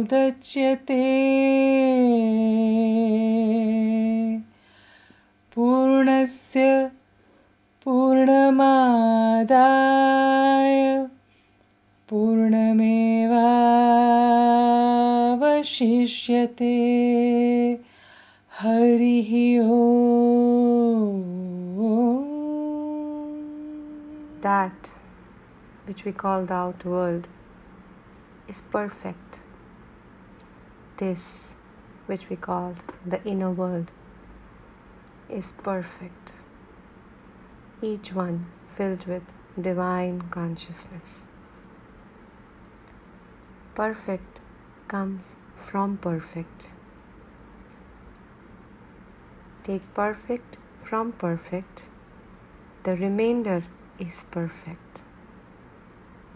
पूर्णमदमुदच्यते पूर्णस्य पूर्णमादाय पूर्णमेवावशिष्यते हरिः ओम्. That which we call the outer world is perfect. This which we call the inner world is perfect. Each one filled with divine consciousness. Perfect comes from perfect. Take perfect from perfect. The remainder is perfect.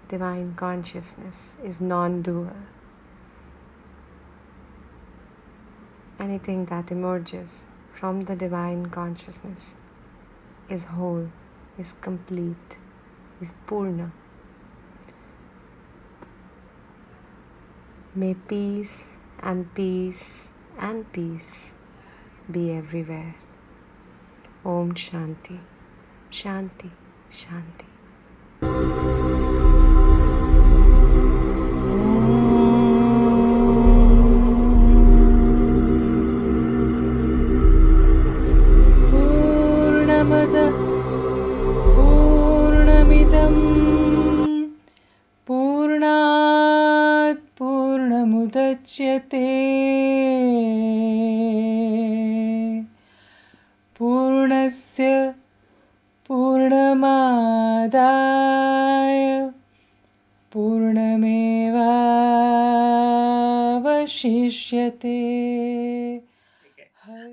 Divine consciousness is non-dual. Anything that emerges from the divine consciousness is whole, is complete, is Purna. May peace and peace and peace be everywhere. Om Shanti, Shanti, Shanti. पूर्णमदः पूर्णमिदं पूर्णात् पूर्णमुदच्यते पूर्णस्य पूर्णमादाय पूर्णमेवावशिष्यते.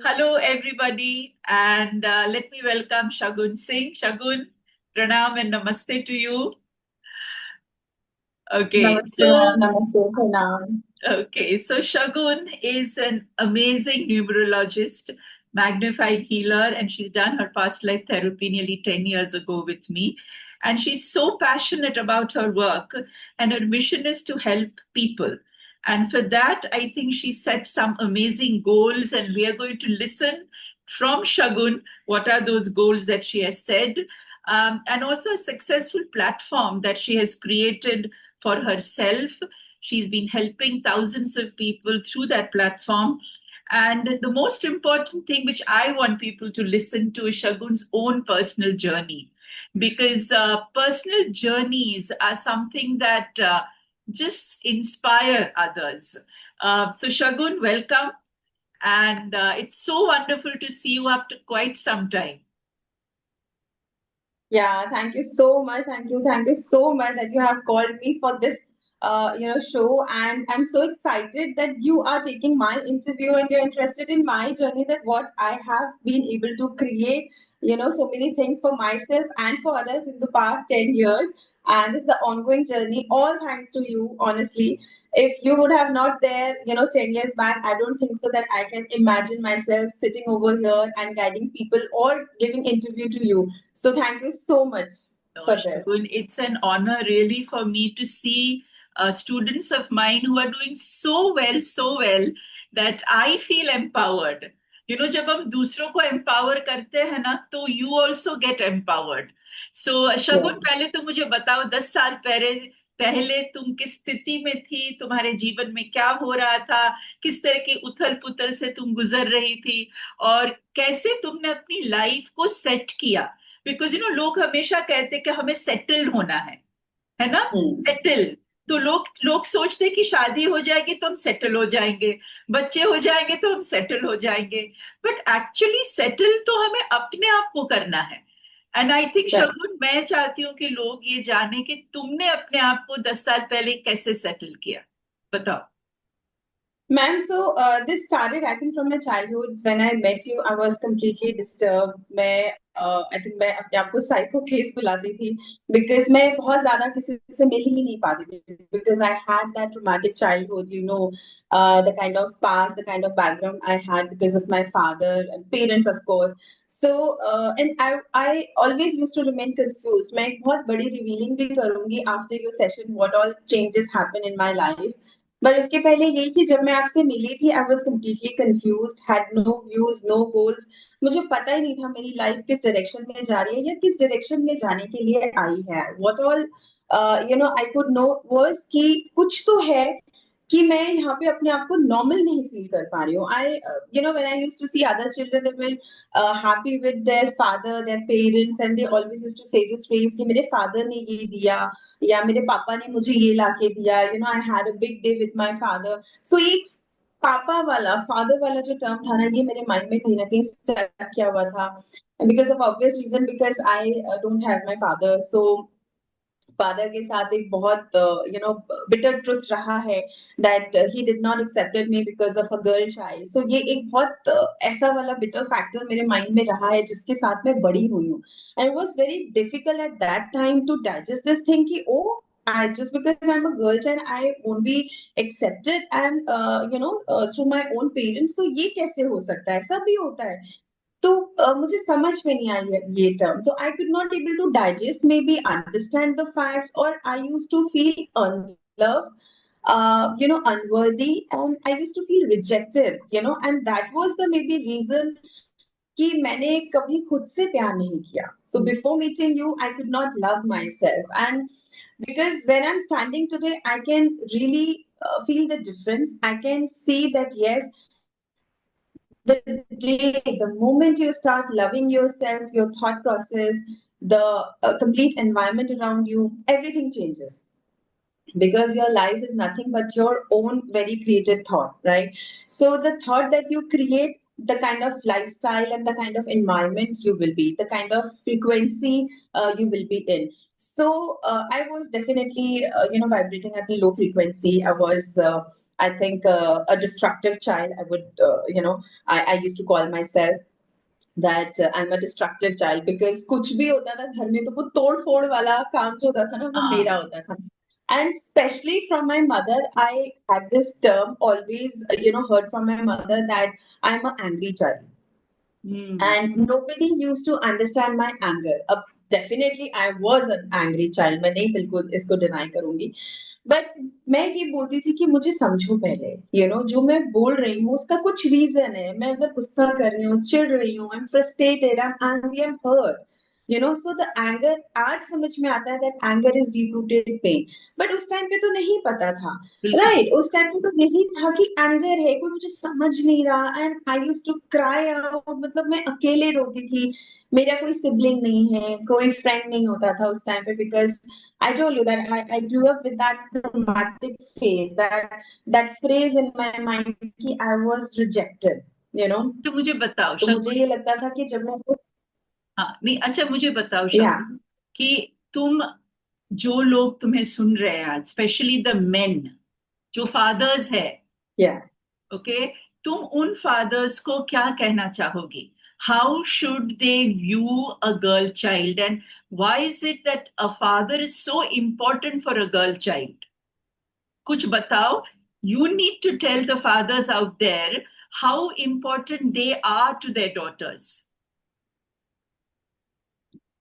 Hello, everybody, and let me welcome Shagun Singh. Shagun, pranam and namaste to you. Okay, Namaste, Pranam. so Shagun is an amazing numerologist, magnified healer, and she's done her past life therapy nearly 10 years ago with me. And she's so passionate about her work, and her mission is to help people. And for that, I think she set some amazing goals, and we are going to listen from Shagun what are those goals that she has said, and also a successful platform that she has created for herself. She's been helping thousands of people through that platform. And the most important thing which I want people to listen to is Shagun's own personal journey, because personal journeys are something that just inspire others. So Shagun, welcome. And it's so wonderful to see you after quite some time. Yeah, thank you so much. Thank you so much that you have called me for this, show. And I'm so excited that you are taking my interview and you're interested in my journey, that what I have been able to create, so many things for myself and for others in the past 10 years. And this is the ongoing journey, all thanks to you, honestly. If you would have not there, 10 years back, I don't think so that I can imagine myself sitting over here and guiding people or giving interview to you. So thank you so much for this. Shagun, it's an honor really for me to see students of mine who are doing so well that I feel empowered. जब हम दूसरों को empower करते हैं ना, तो you also get empowered. So Shagun, पहले तो मुझे बताओ 10 साल पहले तुम किस स्थिति में थी, तुम्हारे जीवन में क्या हो रहा था, किस तरह की उथल पुथल से तुम गुजर रही थी, और कैसे तुमने अपनी लाइफ को सेट किया. बिकॉज लोग हमेशा कहते कि हमें सेटल होना है ना. सेटल तो लोग सोचते कि शादी हो जाएगी तो हम सेटल हो जाएंगे, बच्चे हो जाएंगे तो हम सेटल हो जाएंगे, बट एक्चुअली सेटल तो हमें अपने आप को करना है. एंड आई थिंक शगुन, मैं चाहती हूँ कि लोग ये जाने कि तुमने अपने आप को 10 साल पहले कैसे सेटल किया, बताओ. Ma'am, so this started, I think, from my childhood. When I met you, I was completely disturbed. I think मैं अपने आप को psycho case बुलाती थी, because मैं बहुत ज़्यादा किसी से मिल ही नहीं पाती थी, because I had that traumatic childhood, the kind of past, the kind of background I had because of my father and parents, of course. So, and I always used to remain confused. मैं एक बहुत बड़ी revealing भी करूँगी after your session, what all changes happen in my life. But उसके पहले यही कि जब मैं आपसे मिली थी, I was completely confused, had no views, no goals. मुझे पता ही नहीं था मेरी लाइफ किस डायरेक्शन में जा रही है या किस डायरेक्शन में जाने के लिए आई है। What all I could know was कि कुछ तो है कि मैं यहाँ पे अपने आप को नॉर्मल नहीं फील कर पा रही हूँ। I when I used to see other children, they were happy with their father, their parents, and they always used to say this phrase कि मेरे फादर ने ये दिया या मेरे पापा ने मुझे ये लाके दिया, I had a big day with my father. So ये पापा वाला, फादर वाला जो टर्म था ना, ये मेरे माइंड में कहीं ना कहीं स्टक किया हुआ था, because of obvious reason, because I don't have my father. So father के साथ एक बहुत बिटर ट्रुथ रहा है that he did not accepted me because of a girl child. So ये एक बहुत ऐसा वाला बिटर फैक्टर मेरे माइंड में रहा है जिसके साथ मैं बड़ी हुई हूँ। And it was very difficult at that time to digest this thing कि oh I just because I'm a girl child, I won't be accepted and through my own parents. So ये कैसे हो सकता है? सब भी होता है। तो मुझे समझ में नहीं आई ये टर्म, तो I could not able to digest, maybe understand the facts, और I use to feel unlove, unworthy, and I used to feel rejected, and that was the maybe reason कि मैंने कभी खुद से प्यार नहीं किया. So before meeting you, I could not love myself, and because when I'm standing today, I can really feel the difference. I can see that yes, the moment you start loving yourself, your thought process, the complete environment around you, everything changes, because your life is nothing but your own very created thought, right? So the thought that you create, the kind of lifestyle and the kind of environment you will be, the kind of frequency you will be in. So I was definitely vibrating at a low frequency. I was I think a destructive child. I would I used to call myself that I'm a destructive child, because कुछ भी होता था घर में तो वो तोड़ फोड़ वाला काम जो होता था ना, वो मेरा होता था. And especially from my mother, I had this term always, heard from my mother that I'm an angry child. And nobody used to understand my anger. Definitely I was an angry child. मैं नहीं बिल्कुल इसको deny करूंगी. But मैं ये बोलती थी कि मुझे समझो पहले, जो मैं बोल रही हूँ उसका कुछ रीजन है. मैं अगर गुस्सा कर रही हूँ, चिढ़ रही हूँ, I'm frustrated, I'm angry, I'm hurt. So the anger, आज समझ में आता है that anger is deep-rooted pain. But उस टाइम पे तो नहीं पता था, right? उस टाइम पे तो यही था कि anger है, कोई मुझे समझ नहीं रहा, and I used to cry out. मतलब मैं अकेले रोती थी, मेरा कोई सिबलिंग नहीं है, कोई फ्रेंड नहीं होता था उस टाइम पे, because I told you that I grew up with that traumatic phase, that phrase in my mind कि I was rejected, तो मुझे बताओ तो मुझे ये लगता था कि जब मैं हाँ नहीं, अच्छा मुझे बताओ yeah. कि तुम, जो लोग तुम्हें सुन रहे हैं आज, स्पेशली द मेन जो फादर्स है, Yeah. ओके, तुम उन फादर्स को क्या कहना चाहोगी? How should they view a girl child, and why is it that a father is so important for a girl child? कुछ बताओ. You need to tell the fathers out there how important they are to their daughters.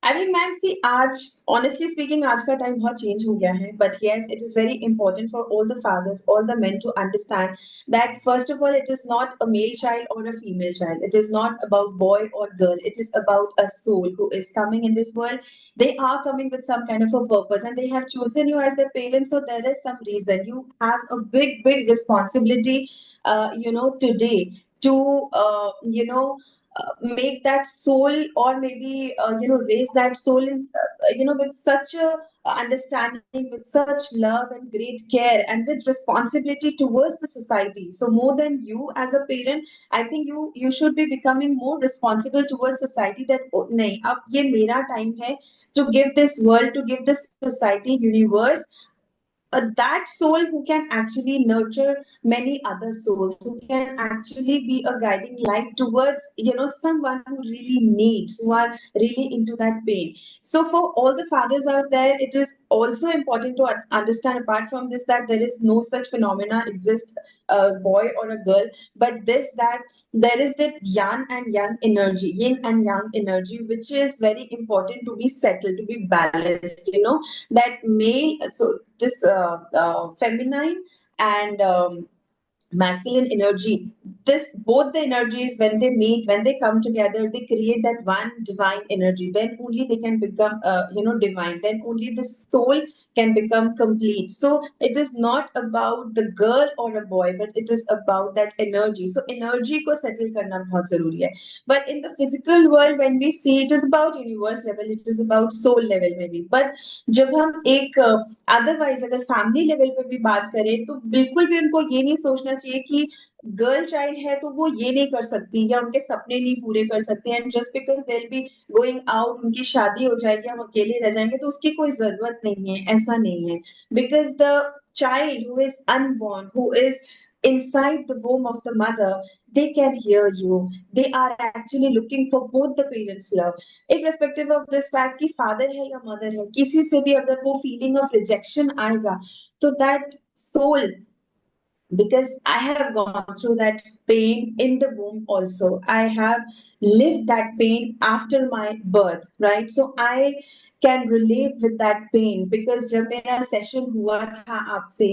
I think, ma'am, see, आज honestly speaking, आज का time बहुत change हो गया है. But yes, it is very important for all the fathers, all the men to understand that first of all, it is not a male child or a female child. It is not about boy or girl. It is about a soul who is coming in this world. They are coming with some kind of a purpose, and they have chosen you as their parents. So there is some reason. You have a big, big responsibility, today to, make that soul, or maybe raise that soul in, with such a understanding, with such love and great care, and with responsibility towards the society. So more than you as a parent, I think you should be becoming more responsible towards society, that oh, nahi, ab ye mera time hai to give this world, to give this society, universe, that soul who can actually nurture many other souls, who can actually be a guiding light towards someone who really needs, who are really into that pain. So for all the fathers out there, it is also important to understand, apart from this, that there is no such phenomena exist, a boy or a girl, but this, that there is that yin and yang energy, which is very important to be settled, to be balanced, that male, so this feminine and masculine energy. This both the energies, when they meet, when they come together, they create that one divine energy. Then only they can become divine. Then only the soul can become complete. So it is not about the girl or a boy, but it is about that energy. So energy ko settle karna bahut zaruri hai. But in the physical world, when we see, it is about universe level, it is about soul level maybe. But जब हम एक otherwise अगर family level पे भी बात करें, तो बिल्कुल भी उनको ये नहीं सोचना चाहिए कि गर्ल चाइल्ड है तो वो ये नहीं कर सकती या उनके सपने नहीं पूरे कर सकते, and just because they will be going out, उनकी शादी हो जाएगी, हम अकेले रह जाएंगे, तो उसकी कोई जरूरत नहीं है, ऐसा नहीं है. Because the child who is unborn, who is inside the womb of the mother, they can hear you. They are actually looking for both the parents' love. Irrespective of this fact कि father है या mother है, किसी से भी अगर वो feeling of rejection आएगा, तो that soul, because I have gone through that pain in the womb also. I have lived that pain after my birth, right? So I can relate with that pain because जब मेरा session हुआ था आपसे,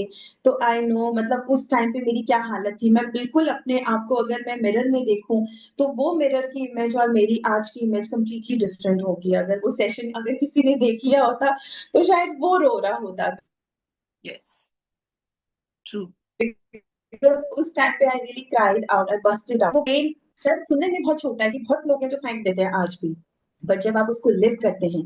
तो I know मतलब उस time पे मेरी क्या हालत थी. मैं बिल्कुल अपने आप को अगर मैं मिरर में देखूं, तो वो मिरर की इमेज और मेरी आज की इमेज कंप्लीटली डिफरेंट होगी. अगर वो सेशन अगर किसी ने देख लिया होता, तो शायद वो रो रहा होता. Yes, true. Because उस टाइम पे I really cried out, I busted out. वो पेन शायद सुनने में बहुत छोटा है कि बहुत लोग हैं जो फेंक देते हैं आज भी, बट जब आप उसको लिव करते हैं,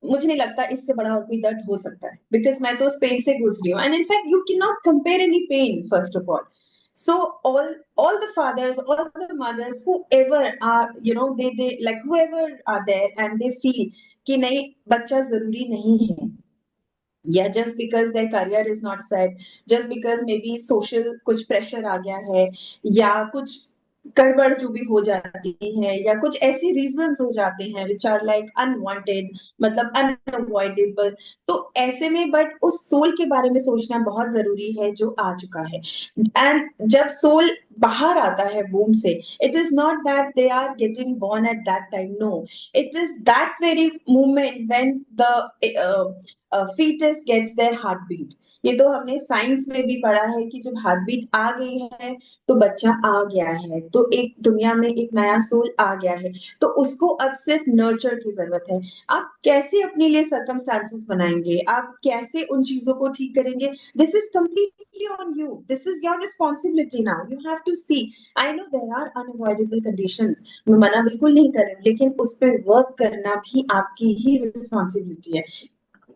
मुझे नहीं लगता इससे बड़ा और कोई दर्द हो सकता है. बिकॉज मैं तो उस पेन से गुजरी हूँ, and in fact you can not compare any pain first of all. So all the fathers, all the mothers, whoever are, they like whoever are there and they feel कि नहीं बच्चा जरूरी नहीं है, या just because their career is not set, just because may be social कुछ pressure आ गया है, या कुछ गड़बड़ जो भी हो जाती है, या कुछ ऐसी रीजंस हो जाते हैं विच आर लाइक अनवांटेड, मतलब अनअवॉइडेबल. तो ऐसे में बट उस सोल के बारे में सोचना बहुत जरूरी है जो आ चुका है. एंड जब सोल बाहर आता है वूम से, it is not that they are getting born at that time, no, it is that very moment when the fetus gets their heartbeat. ये तो हमने साइंस में भी पढ़ा है कि जब हार्टबीट आ गई है, तो बच्चा आ गया है, तो एक दुनिया में एक नया सोल आ गया है. तो उसको अब सिर्फ नर्चर की जरूरत है. आप कैसे अपने लिए सर्कमस्टांसेस बनाएंगे, आप कैसे उन चीजों को ठीक करेंगे, this is completely on you. This is your responsibility now. You have to see. I know there are unavoidable conditions. मैं मना बिल्कुल नहीं कर रही हूँ, लेकिन उस पर वर्क करना भी आपकी ही रिस्पॉन्सिबिलिटी है.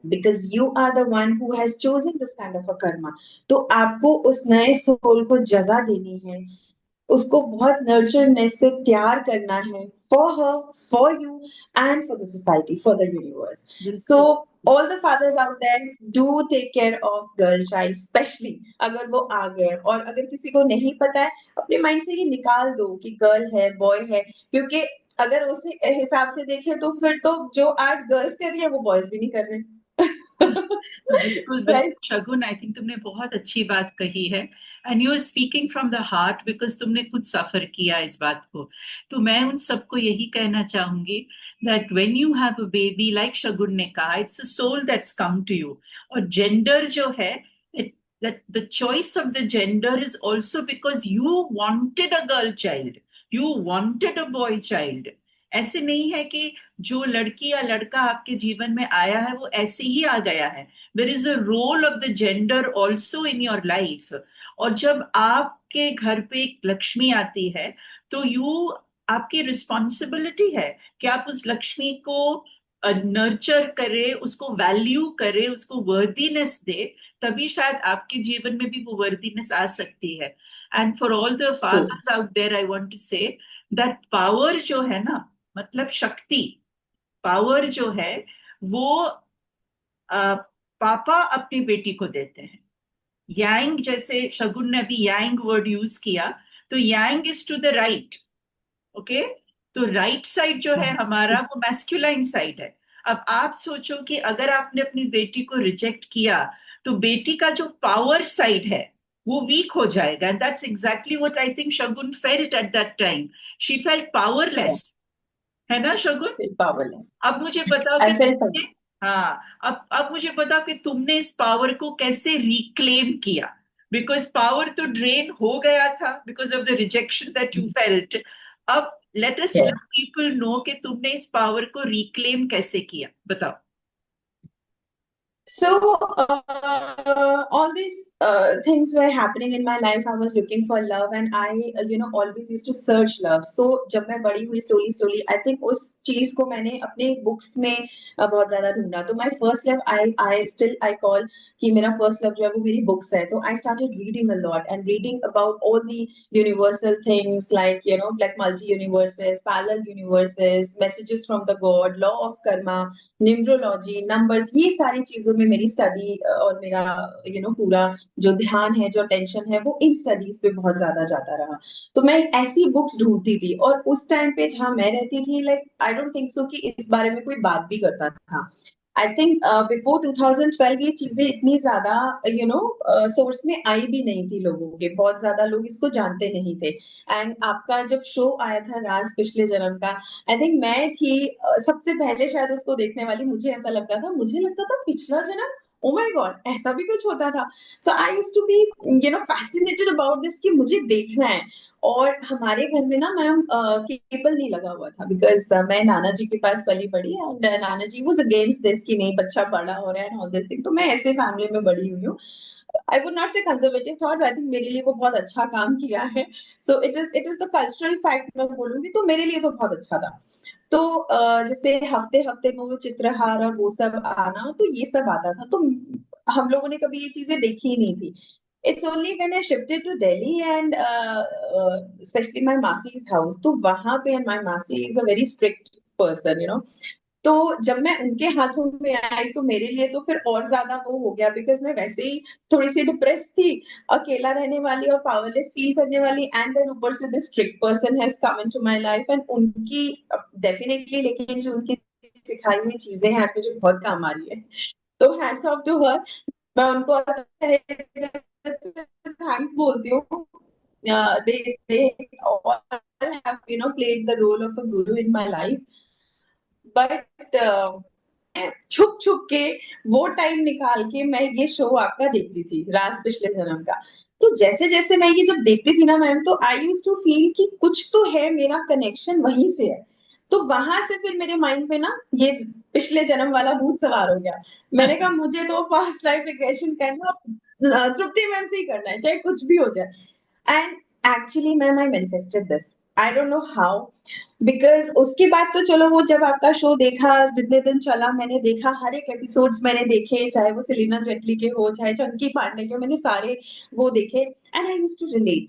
because you are the one who has chosen this kind of a karma. तो आपको उस नए सोल को जगह देनी है, उसको बहुत नर्चरनेस से तैयार करना है, for her, for you, and for the society, for the universe. So all the fathers out there, do take care of girl child, especially अगर वो आ गए. और अगर किसी को नहीं पता है, अपने माइंड से ये निकाल दो कि गर्ल है, बॉय है, क्योंकि अगर उस हिसाब से देखें तो फिर तो जो आज गर्ल्स कर रही है वो बॉयज भी नहीं कर रहे. बिल्कुल बिल्कुल शगुन, आई थिंक तुमने बहुत अच्छी बात कही है, and you are speaking from the heart because तुमने खुद सफर किया इस बात को. तो मैं उन सबको यही कहना चाहूंगी that when you have a baby, like Shagun ने कहा, it's a soul that's come to you. और जेंडर जो है, that the choice of the gender is also because you wanted a girl child, you wanted a boy child. ऐसे नहीं है कि जो लड़की या लड़का आपके जीवन में आया है वो ऐसे ही आ गया है. There is a role of the gender also in your life. और जब आपके घर पे एक लक्ष्मी आती है, तो आपकी रिस्पॉन्सिबिलिटी है कि आप उस लक्ष्मी को नर्चर करे, उसको वैल्यू करे, उसको वर्दीनेस दे, तभी शायद आपके जीवन में भी वो वर्दीनेस आ सकती है. And for all the fathers out there, I want to say that power जो है ना, मतलब शक्ति, पावर जो है वो पापा अपनी बेटी को देते हैं. यांग, जैसे शगुन ने अभी यांग वर्ड यूज किया, तो yang is to the right. Okay, तो राइट साइड जो है हमारा, वो मैस्कुलाइन साइड है. अब आप सोचो कि अगर आपने अपनी बेटी को रिजेक्ट किया, तो बेटी का जो पावर साइड है वो वीक हो जाएगा. And that's exactly what I think Shagun felt at that time. She felt powerless, है ना शगुन? पावरलेस. अब मुझे बताओ कि हाँ, अब मुझे बताओ कि तुमने इस पावर को कैसे रिक्लेम किया. बिकॉज पावर तो ड्रेन हो गया था because of the rejection that you felt. अब let us Yeah. Let people know कि तुमने इस पावर को रिक्लेम कैसे किया, बताओ. So, all these things were happening in my life. I was looking for love, and I always used to search love. So, जब मैं बड़ी हुई slowly, I think उस चीज को मैंने अपने books में बहुत ज्यादा ढूंढा. तो my first love, I call कि मेरा first love जो है वो मेरी books है. तो I started reading a lot and reading about all the universal things like like multi-universes, parallel universes, messages from the God, law of karma, numerology, numbers, ये सारी चीजों में मेरी स्टडी और मेरा पूरा जो ध्यान है, जो टेंशन है, वो इन स्टडीज पे बहुत ज्यादा जाता रहा. तो मैं ऐसी बुक्स ढूंढती थी और उस टाइम पे जहाँ मैं रहती थी, like I don't think so कि इस बारे में कोई बात भी करता था. आई थिंक बिफोर 2012 ये चीजें इतनी ज्यादा सोर्स में आई भी नहीं थी लोगों के, बहुत ज्यादा लोग इसको जानते नहीं थे. एंड आपका जब शो आया था राज पिछले जन्म का, आई थिंक मैं थी सबसे पहले शायद उसको देखने वाली. मुझे लगता था पिछला जन्म, ओ माय गॉड, ऐसा भी कुछ होता था. So I used to be fascinated about this कि मुझे देखना है. और हमारे घर में ना मैम केबल नहीं लगा हुआ था बिकॉज मैं नाना जी के पास पली बड़ी and Nana ji was against this कि नहीं बच्चा बड़ा हो रहा है एंड ऑल दिस थिंग. तो मैं ऐसे फैमिली में बड़ी हुई हूँ. आई वुड नॉट से कंजर्वेटिव थॉट्स, आई थिंक मेरे लिए वो बहुत अच्छा काम किया है. So it is the cultural fact मैं बोलूंगी, तो मेरे लिए तो बहुत अच्छा था. तो जैसे हफ्ते हफ्ते में वो चित्रहार और वो सब आना, तो ये सब आता था. तो हम लोगों ने कभी ये चीजें देखी ही नहीं थी. It's only when I shifted to Delhi and specially my मासीज हाउस. तो वहां पे, एंड माय मासी is a very strict person. तो जब मैं उनके हाथों में आई तो मेरे लिए तो फिर और ज्यादा वो हो गया बिकॉज मैं वैसे ही थोड़ी सी डिप्रेस थी, अकेला रहने वाली और पावरलेस फील करने वाली. एंड देन ऊपर से this strict person has come into my life and उनकी डेफिनेटली, लेकिन जो उनकी सिखाई हुई चीजें हैं आज मुझे बहुत काम आ रही है. तो हैट्स ऑफ टू हर. मैं उनको थैंक्स बोलती हूँ. they all have played the role of a guru in my life. But छुप छुप के वो टाइम निकाल के मैं ये शो आपका देखती थी, राज पिछले जन्म का. तो जैसे जैसे मैं ये जब देखती थी ना मैम, तो आई यूज टू फील कि कुछ तो है, मेरा कनेक्शन वहीं से है. तो वहां से फिर मेरे माइंड पे ना ये पिछले जन्म वाला भूत सवार हो गया. मैंने कहा मुझे तो पास्ट लाइफ रिग्रेशन करना तृप्ति मैम से ही करना है, चाहे कुछ भी हो जाए. And actually ma'am I manifested this, I don't know how. Because उसके बाद तो चलो, वो जब आपका शो देखा, जितने दिन चला मैंने देखा, हर एक एपिसोड्स मैंने देखे, चाहे वो सेलिना जेटली के हो चाहे चंकी पांडे के, मैंने सारे वो देखे. And I used to relate,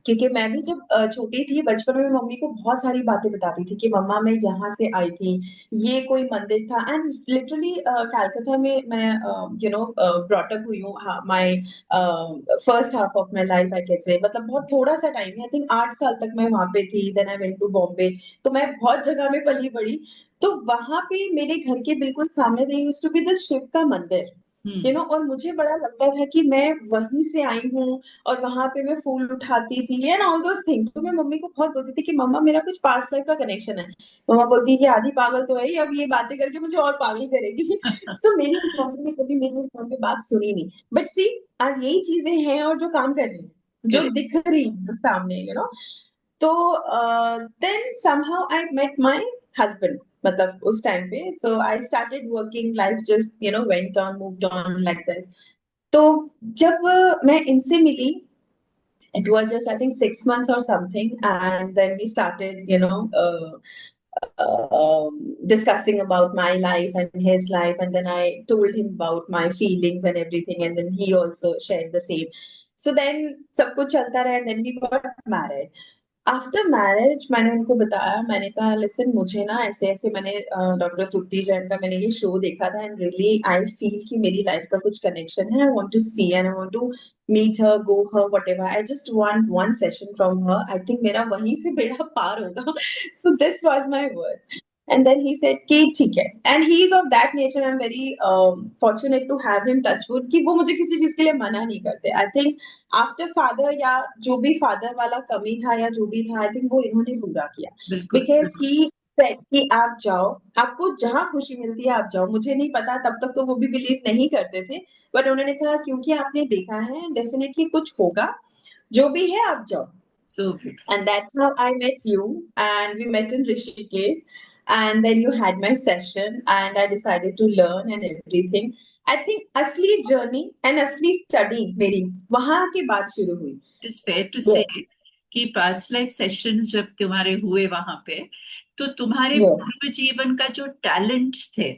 क्योंकि मैं भी जब छोटी थी बचपन में मम्मी को बहुत सारी बातें बताती थी कि मम्मा मैं यहाँ से आई थी, ये कोई मंदिर था. एंड लिटरली कलकत्ता में मैं ब्रॉट अप हुई हूँ. My first half of my life I can say, मतलब बहुत थोड़ा सा टाइम है, आई थिंक 8 साल तक मैं वहां पे थी. Then I went to Bombay. तो मैं बहुत जगह में पली बड़ी. तो वहां पे मेरे घर के बिल्कुल सामने they used to be the Shiv का मंदिर. और मुझे बड़ा लगता था कि मैं वहीं से आई हूँ और वहां पे मैं फूल उठाती थी एंड ऑल दोस थिंग्स. तो मैं मम्मी को बहुत बोलती थी कि मम्मा मेरा कुछ पास्ट लाइफ का कनेक्शन है. मम्मा बोलती है कि आधी पागल तो है ही, अब ये बातें करके मुझे और पागल करेगी. सो मेरी मम्मी ने कभी मेरी फोन पे बात सुनी नहीं. बट सी, आज यही चीजें हैं और जो काम कर रही हैं, जो दिख रही है सामने. तो then somehow I met my husband, मतलब उस टाइम पे. So I started working, life just went on, moved on like this. तो जब मैं इनसे मिली, it was just I think 6 months or something, and then we started discussing about my life and his life, and then I told him about my feelings and everything, and then he also shared the same. So then सब कुछ चलता रहा, and then we got married. After marriage मैंने उनको बताया, मैंने कहा listen, मुझे ना ऐसे ऐसे, मैंने डॉक्टर तृप्ति जैन का मैंने ये शो देखा था एंड रियली आई फील कि मेरी लाइफ का कुछ कनेक्शन है. I want to see and I want to meet her, go her, whatever. I just want one session from her. I think मेरा वहीं से बेड़ा पार होगा. So this was my word. And then he said कि ठीक है. And he is of that nature. I'm very fortunate to have him, touch wood, कि वो मुझे किसी चीज के लिए मना नहीं करते. I think after father, या जो भी father वाला कमी था या जो भी था, I think वो इन्होंने पूरा किया. Because he सेड कि आप जाओ, आपको जहाँ खुशी मिलती है आप जाओ। मुझे नहीं पता, तब तक तो वो भी बिलीव नहीं करते थे, बट उन्होंने कहा क्योंकि आपने देखा है डेफिनेटली कुछ होगा, जो भी है आप जाओ। So beautiful. And that's how I met you. And we met in Rishikesh. And then you had my session, and I decided to learn and everything. I think असली journey and असली study मेरी वहां के बाद शुरू हुई. It is fair to say Yes, कि past life sessions जब तुम्हारे हुए वहां पे, तो तुम्हारे yes, पूर्व जीवन का जो टैलेंट्स थे,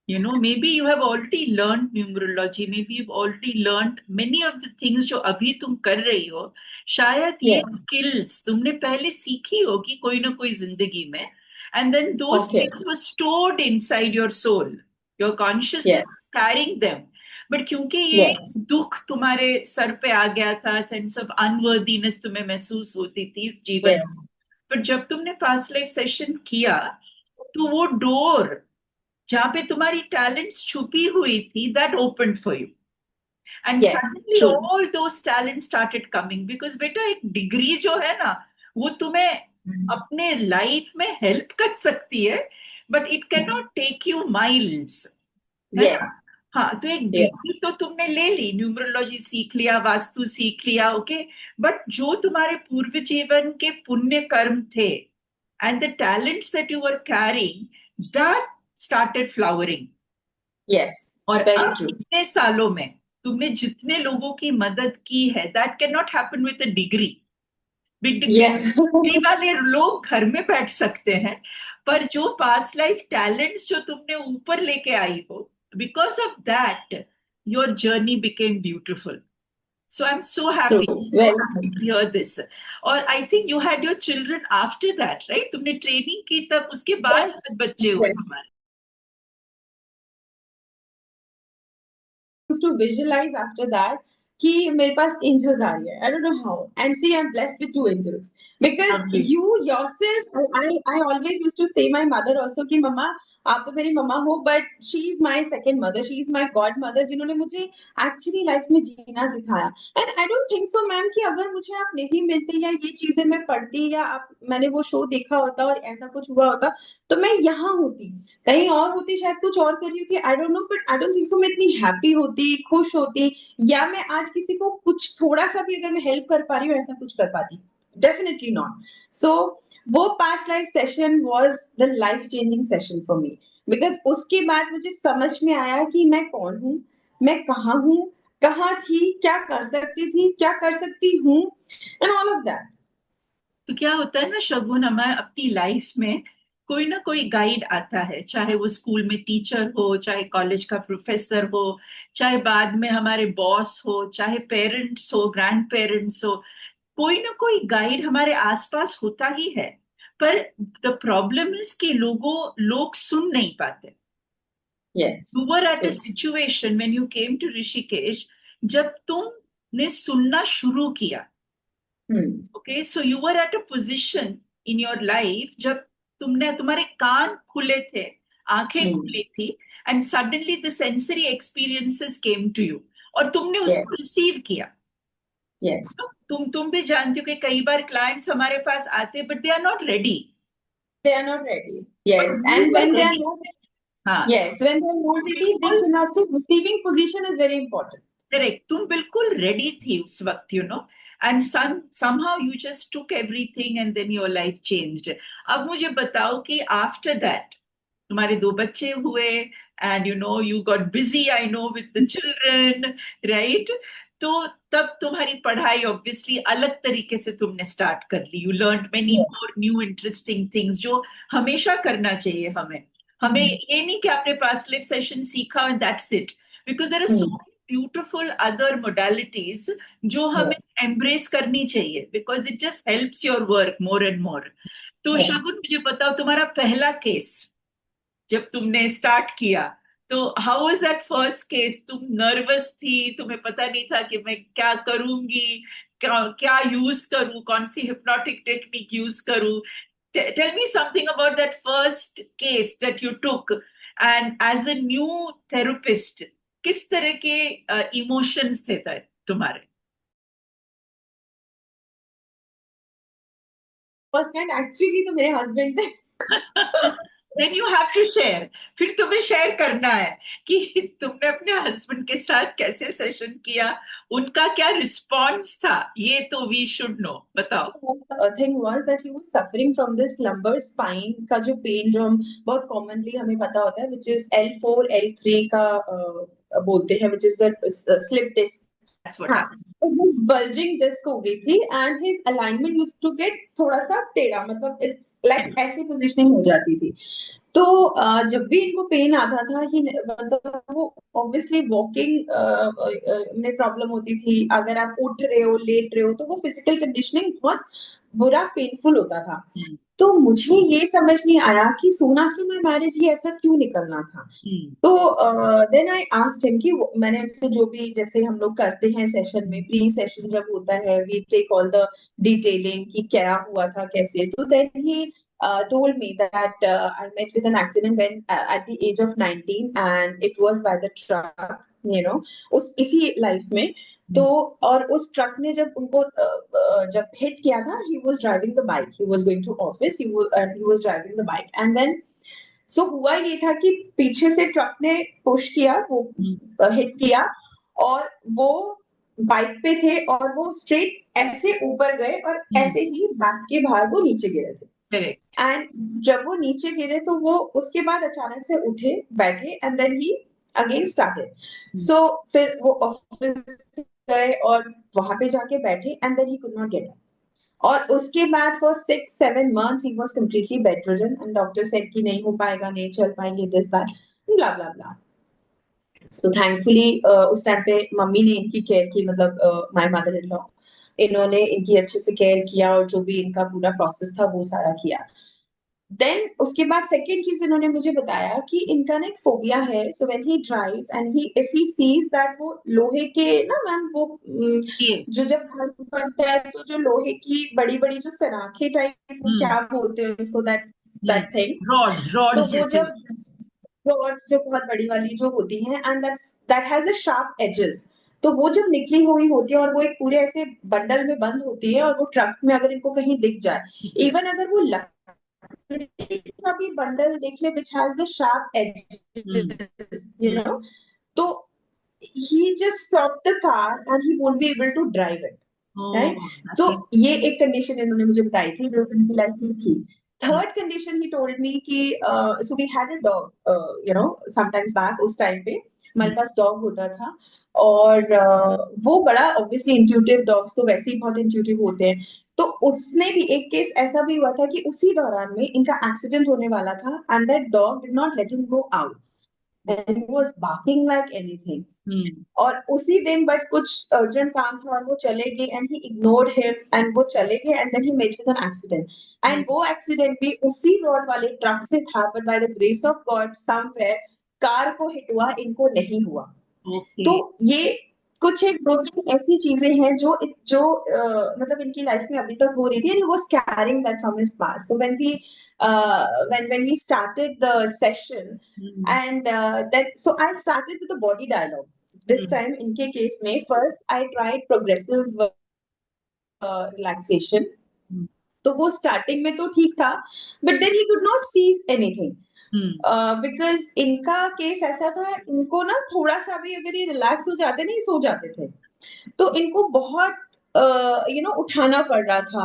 maybe you have already learned numerology, maybe you've already learned many of the things जो अभी तुम कर रही हो, शायद ये yes. स्किल्स तुमने पहले सीखी होगी कोई ना कोई जिंदगी में, and then those Okay. things were stored inside your soul, your consciousness Yes, is carrying them, but क्योंकि ये yes, दुख तुम्हारे सर पे आ गया था, सेंस ऑफ अनवर्दीनेस तुम्हें महसूस होती थी इस जीवन yes, में, पर जब तुमने पास्ट लाइफ सेशन किया, तो वो डोर जहां पे तुम्हारी टैलेंट्स छुपी हुई थी, that open for you, and yes. Suddenly True. All those talent started coming, because बेटा एक डिग्री जो है ना, वो तुम्हें अपने लाइफ में हेल्प कर सकती है, but it can not take you miles, है Yes, ना? हाँ, तो एक yes, डिग्री तो तुमने ले ली, न्यूमरोलॉजी सीख लिया, वास्तु सीख लिया, ओके, बट जो तुम्हारे पूर्व जीवन के पुण्य कर्म थे, and the talents that you were carrying, that started flowering. yes. और Very अब true. इतने सालों में तुमने जितने लोगों की मदद की है, that cannot happen with a degree. Big Yes. Degree वाले लोग घर में बैठ सकते हैं, पर जो पास्ट लाइफ टैलेंट्स जो तुमने ऊपर लेके आई हो, because of that your journey became beautiful. So I'm so True. happy, so Very happy true. to hear this. और I think you had your children after that, right? तुमने training की तब उसके बाद Yes, शायद बच्चे हुए yes. हमारे. Used to visualize after that कि मेरे पास angels आ रही है. I don't know how. And see, I'm blessed with two angels. Because Lovely. you yourself, I always used to say my mother also कि मम्मा आप तो मेरी मम्मा हो, but she is my second mother. She is my godmother, जिन्होंने मुझे actually life में जीना सिखाया. And I don't think so, ma'am, कि अगर मुझे आप नहीं मिलते या ये चीजें मैं पढ़ती या आप मैंने वो शो देखा होता और ऐसा कुछ हुआ होता, तो मैं यहाँ होती. कहीं और होती, शायद कुछ और कर रही होती. आई don't no, but I don't think so मैं इतनी हैप्पी होती, खुश होती, या मैं आज किसी को कुछ थोड़ा सा भी अगर मैं हेल्प कर पा रही हूँ ऐसा कुछ कर पाती. Definitely not. सो वो past life session was the life changing session for me. Because उसके बाद मुझे समझ में आया कि मैं कौन हूँ, मैं कहाँ हूँ, कहाँ थी, क्या कर सकती थी, क्या कर सकती हूँ, एंड ऑल ऑफ दैट. तो क्या होता है ना शगुन, हमारे अपनी लाइफ में कोई ना कोई गाइड आता है, चाहे वो स्कूल में टीचर हो, चाहे कॉलेज का प्रोफेसर हो, चाहे बाद में हमारे बॉस हो, चाहे पेरेंट्स हो, ग्रैंड पेरेंट्स हो, कोई ना कोई गाइड हमारे आसपास होता ही है. पर द प्रॉब्लम इज कि लोग सुन नहीं पाते. Yes. You were at a situation when you came to Rishikesh, जब तुमने सुनना शुरू किया. Okay, so you were at a position in your life जब तुम्हारे कान खुले थे, आंखें खुली थी, and suddenly the sensory experiences came to you, और तुमने यस. उसको रिसीव किया. यस. तुम भी जानती हो कि कई बार क्लाइंट्स हमारे पास आते, but they are not ready. They are not ready. But Yes, you and were when they are ready. not, हाँ, yes, when they are not ready, they बिल्कुल cannot. So receiving position is very important. Correct, तुम बिल्कुल ready थी उस वक्त, and somehow you just took everything and then your life changed. अब मुझे बताओ कि आफ्टर दैट तुम्हारे दो बच्चे हुए, and you got busy, I know, with the children, right? तो तब तुम्हारी पढ़ाई ऑब्वियसली अलग तरीके से तुमने स्टार्ट कर ली. You learn many Yes. More new interesting things, जो हमेशा करना चाहिए हमें. हमें ये नहीं कि आपने पास्ट लाइफ सेशन सीखा and that's it, because there are so beautiful other modalities जो हमें एम्ब्रेस करनी चाहिए, because it just helps your work more and more. तो Yes. शगुन, मुझे बताओ तुम्हारा पहला केस जब तुमने स्टार्ट किया, तो how was that first case? तुम नर्वस थी, तुम्हें पता नहीं था कि मैं क्या करूंगी, क्या यूज करूं, कौन सी हिप्नोटिक टेक्निक यूज करूं? Tell me something about that first case that you took, and as a new therapist, किस तरह के इमोशंस थे तुम्हारे? First night actually तो मेरे husband थे. Then you have to share. फिर तुम्हें शेयर करना है कि तुमने अपने हस्बैंड के साथ कैसे सेशन किया, उनका क्या रिस्पॉन्स था, ये तो वी शुड नो. बताओ. Thing was that he was suffering from this lumbar spine का जो पेन जो हम बहुत commonly हमें पता होता है, which is L4 L3 का बोलते हैं, which is the slip disc. That's what हाँ, happened. तो वो bulging disc हो गई थी and his alignment used to get थोड़ा सा टेढ़ा, मतलब it's like ऐसी positioning हो जाती थी. तो जब भी इनको पेन आता था ही, मतलब वो ऑब्वियसली वॉकिंग में प्रॉब्लम होती थी, अगर आप उठ रहे हो लेट रहे हो तो वो फिजिकल कंडीशनिंग बहुत बुरा पेनफुल होता था. तो मुझे ये समझ नहीं आया कि सून आफ्टर माय मैरिज ये ऐसा क्यों निकलना था. तो देन आई आस्क्ड हिम कि मैंने उससे जो भी जैसे हम लोग करते हैं सेशन में, प्री सेशन जब होता है we take all the detailing कि क्या हुआ था कैसे. तो then he told me that I met with an accident when at the age of 19 and it was by the truck, you know, उस इसी लाइफ में. तो और उस ट्रक ने जब उनको जब हिट किया था, he was driving the bike, he was going to office, he was driving the bike and then so हुआ ये था कि पीछे से ट्रक ने पुश किया, वो हिट किया और वो बाइक पे थे और वो स्ट्रेट ऐसे ऊपर गए और ऐसे ही बैक के बाहर वो नीचे गिरे थे. एंड जब वो नीचे गिरे तो वो उसके बाद अचानक से उठे बैठे and then he again started. So फिर वो ऑफिस गए और वहां पे जाके बैठे and then he could not get up. और उसके बाद for 6-7 months he was completely bedridden and doctor said कि नहीं हो पाएगा, नहीं चल पाएंगे, this that blah blah blah. So thankfully उस टाइम पे मम्मी ने इनकी केयर की, मतलब माय मदर इन लॉ, इन्होंने इनकी अच्छे से केयर किया और जो भी इनका पूरा प्रोसेस था वो सारा किया. देन उसके बाद सेकेंड चीज इन्होंने मुझे बताया कि इनका ना एक फोबिया है. So when he drives and he if he sees that वो लोहे के ना मैम वो जो जब घर बनता है तो जो लोहे की बड़ी बड़ी जो सराखे टाइप, क्या बोलते हैं उसको, दैट थिंग, rods तो वो जैसे. जब रॉड्स जो बहुत बड़ी वाली जो होती हैं and that has the sharp edges, तो वो जब निकली हुई होती है और वो एक पूरे ऐसे बंडल में बंद होती है और वो ट्रक में अगर इनको कहीं दिख जाए, इवन अगर वो का भी बंडल देख ले which has the sharp edges, you know, तो he just stopped the car and he won't be able to drive it. Right? तो ये एक कंडीशन इन्होंने मुझे बताई थी जो उनकी लाइफ में थी. Third condition he told me कि so we had a dog you know sometimes back. उस टाइम पे हमारे पास डॉग होता था और वो बड़ा ऑब्वियसली इंट्यूटिव, डॉग्स तो वैसे ही बहुत इंट्यूटिव होते हैं. तो उसने भी एक केस ऐसा भी हुआ था कि उसी दौरान में इनका एक्सीडेंट होने वाला था and that dog did not let him go out and he was barking like anything. और उसी दिन बट कुछ अर्जेंट काम था और वो चले गए and he ignored him and वो चले गए एंड then he met with an accident. And वो एक्सीडेंट भी उसी रोड वाले ट्रक से था but by the grace of God somewhere car को हिट हुआ, इनको नहीं हुआ. तो ये कुछ एक दो तीन ऐसी चीजें हैं जो जो मतलब इनकी लाइफ में अभी तक हो रही थी and he was carrying that from his past. So when we started the session and then so I started with the body dialogue. This time इनके केस में first I tried progressive relaxation. तो वो starting में तो ठीक था but then he could not see anything because इनका case ऐसा था, इनको ना थोड़ा सा भी अगर ये रिलैक्स हो जाते नहीं, सो जाते थे. तो इनको बहुत उठाना पड़ रहा था.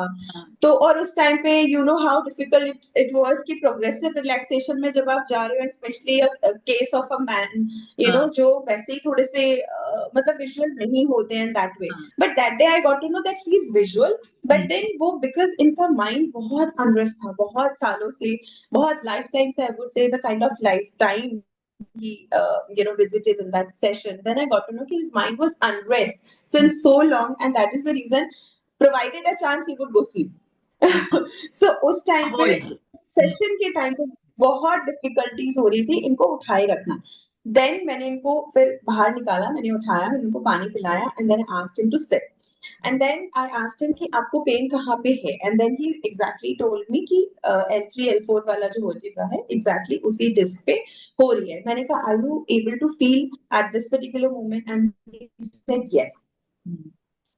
तो और उस टाइम पे you know how difficult it was कि प्रोग्रेसिव रिलैक्सेशन में जब आप जा रहे हो, specially case of a man you know जो वैसे ही थोड़े से मतलब विजुअल नहीं होते हैं that way. But that day I got to know that he is visual but then वो बिकॉज इनका माइंड बहुत अनरेस्ट था बहुत सालों से, बहुत लाइफ टाइम से, I would say the kind of life time he visited in that session. Then I got to know his mind was unrest since so long and that is the reason provided a chance he would go sleep. So उस time पे session के time पे बहुत difficulties हो रही थी इनको उठाए रखना. देन मैंने इनको फिर बाहर निकाला, मैंने उठाया, मैंने इनको पानी पिलाया and then I asked him to sit. And then I asked him कि आपको पेन कहाँ पे है and then he exactly told me कि L3 L4 वाला जो हो चुका है exactly उसी डिस्क पे हो रही है. मैंने कहा are you able to feel at this particular moment and he said yes.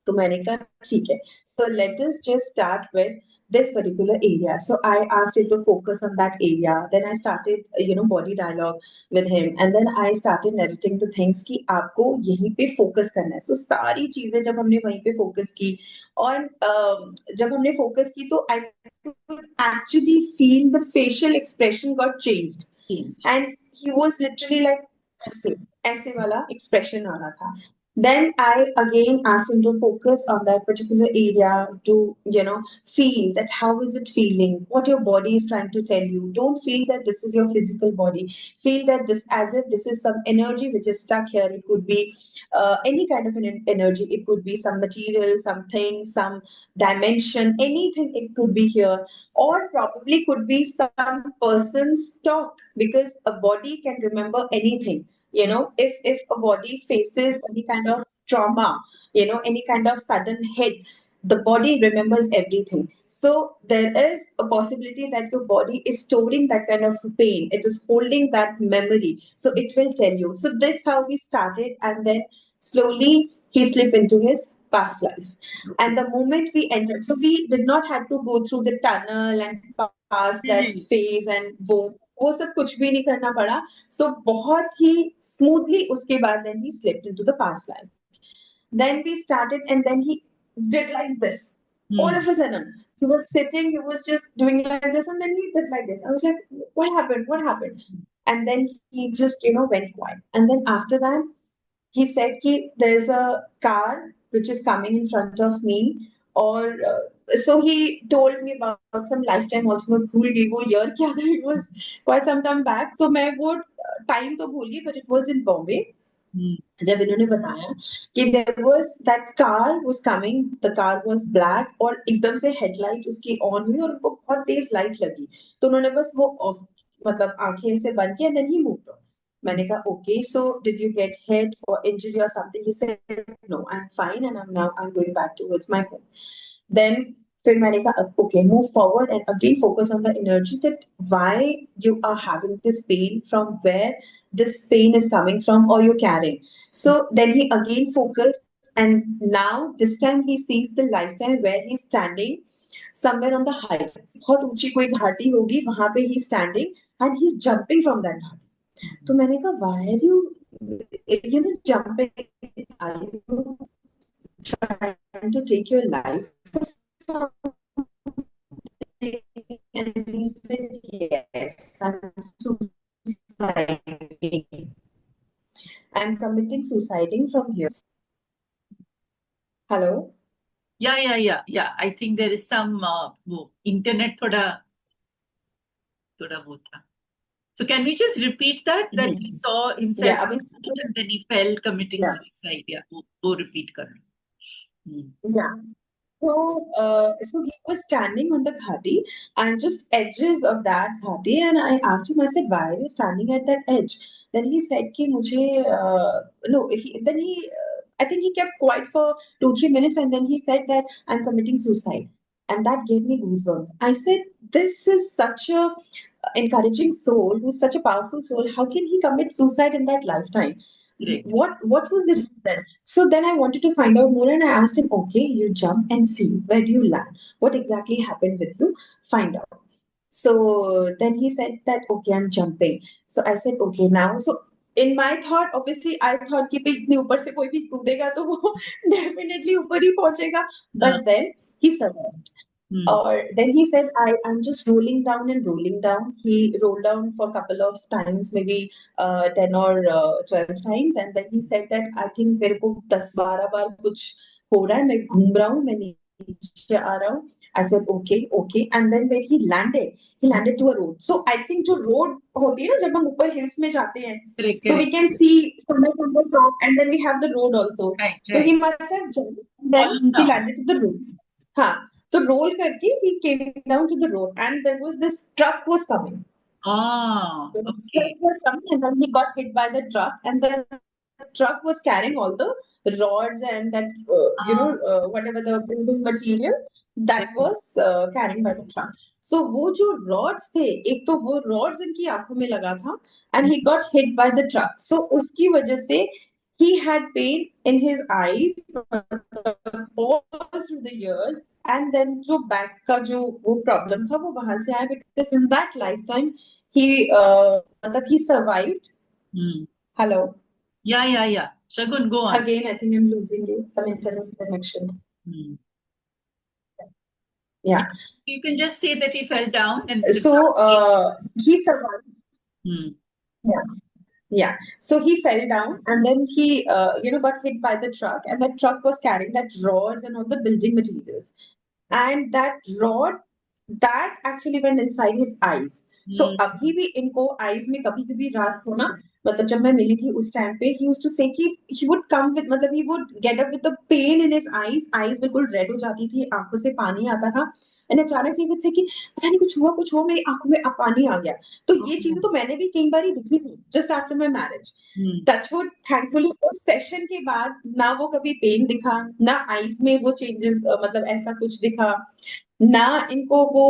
तो मैंने कहा ठीक है, so let us just start with this particular area. So I asked him to focus on that area. Then I started, body dialogue with him, and then I started narrating the things कि आपको यहीं पे focus करना है. So सारी चीजें जब हमने वहीं पे focus की, और जब हमने focus की, तो I could actually feel the facial expression got changed, and he was literally like ऐसे ऐसे वाला expression आ रहा था. Then I again asked him to focus on that particular area to, feel that how is it feeling, what your body is trying to tell you. Don't feel that this is your physical body. Feel that this as if this is some energy which is stuck here. It could be any kind of an energy. It could be some material, something, some dimension, anything. It could be here, or probably could be some person's talk, because a body can remember anything. If a body faces any kind of trauma, any kind of sudden hit, the body remembers everything. So there is a possibility that your body is storing that kind of pain, it is holding that memory, so it will tell you. So this how we started, and then slowly he slipped into his past life. And the moment we entered, so we did not have to go through the tunnel and pass that phase, and वो सब कुछ भी नहीं करना पड़ा. So बहुत ही smoothly उसके बाद then he slipped into the past life. Then we started, and then he did like this. All of a sudden, he was sitting, he was just doing like this, and then he did like this. I was like, what happened? What happened? And then he just, went quiet. And then after that, he said कि there's a car which is coming in front of me, or so he told me about some lifetime also. मैं भूल गई वो year क्या था. It was quite some time back. So मैं वो time तो भूल गई, but it was in Bombay. जब इन्होंने बताया कि there was that car was coming, the car was black, और एकदम से headlight उसकी on हुई और उनको बहुत तेज light लगी, तो उन्होंने बस वो मतलब आंखें से बंद की, and then he moved on. मैंने कहा okay, so did you get hit or injury or something? He said no, I'm fine, and I'm going back towards my home. Then फिर मैंने कहा okay, move forward and again focus on the energy, that why you are having this pain, from where this pain is coming from, or you're carrying. So then he again focused, and now this time he sees the lifetime where he's standing somewhere on the height. बहुत ऊंची कोई घाटी होगी, वहां पे he's standing and he's jumping from that घाटी. तो मैंने कहा why are you jumping? Are you trying to take your life or something? And he said yes, I'm committing suiciding from here. Hello? Yeah. I think there is some internet थोड़ा वो था. So can we just repeat that he saw himself, Yeah, and then he fell committing suicide? Yeah, वो repeat कर लो. Yeah. So he was standing on the ghati and just edges of that ghati, and I asked him, I said, why are you standing at that edge? Then he said कि मुझे no. I think he kept quiet for 2-3 minutes, and then he said that I'm committing suicide, and that gave me goosebumps. I said, this is such a encouraging soul, who's such a powerful soul. How can he commit suicide in that lifetime? Right. What was the reason? So then I wanted to find out more, and I asked him, okay, you jump and see, where do you land? What exactly happened with you? Find out. So then he said that, okay, I'm jumping. So I said, okay, now. So in my thought, obviously, I thought कि भाई इतने ऊपर से कोई भी कूदेगा तो वो definitely ऊपर ही पहुंचेगा. But then he survived. Or then he said, I'm just rolling down and rolling down. He rolled down for a couple of times, maybe 10 or 12 times. And then he said that I think मेरे को 10-12 बार कुछ हो रहा है, मैं घूम रहा हूँ, मैं नीचे आ रहा हूँ. I said, okay. And then when he landed to a road. So I think जो road होती है ना, जब हम ऊपर hills में जाते हैं, so we can see from the top, and then we have the road also. Right. So he must have jumped. Then he landed to the road. हाँ. So roll karke, he came down to the road, and there was this truck was coming. Ah, So the okay. truck was coming, and then he got hit by the truck, and the truck was carrying all the rods and that whatever the building material that was carrying by the truck. So वो जो rods थे, एक तो वो rods इनकी आंखों में लगा था, and he got hit by the truck. So उसकी वजह से he had pain in his eyes all through the years. And then जो बैक का जो वो प्रॉब्लम था वो वहां से आया, because in that life time he मतलब he survived. Hmm. Hello, Yeah. Shagun, go on. Again I think I am losing you, some internet connection. Hmm. Yeah, You can just say that he fell down and the so he survived. Hmm. Yeah. Yeah. So he fell down and then he, got hit by the truck, and that truck was carrying that rods and all the building materials. And that rod, that actually went inside his eyes. So Hmm. अभी भी इनको eyes में कभी कभी रात को ना, मतलब जब मैं मिली थी उस टाइम पे, he used to say कि he would come with, मतलब he would get up with the pain in his eyes बिल्कुल रेड हो जाती थी, आंखों से पानी आता था. एंड अचानक से he would say कि पता नहीं कुछ हुआ, मेरी आंखों में अब पानी आ गया. तो ये चीजें तो मैंने भी कई बार दिखी थी just after my marriage. Hmm. Touchwood thankfully उस सेशन के बाद ना वो कभी पेन दिखा, ना आईज में वो चेंजेस, मतलब ऐसा कुछ दिखा, ना इनको वो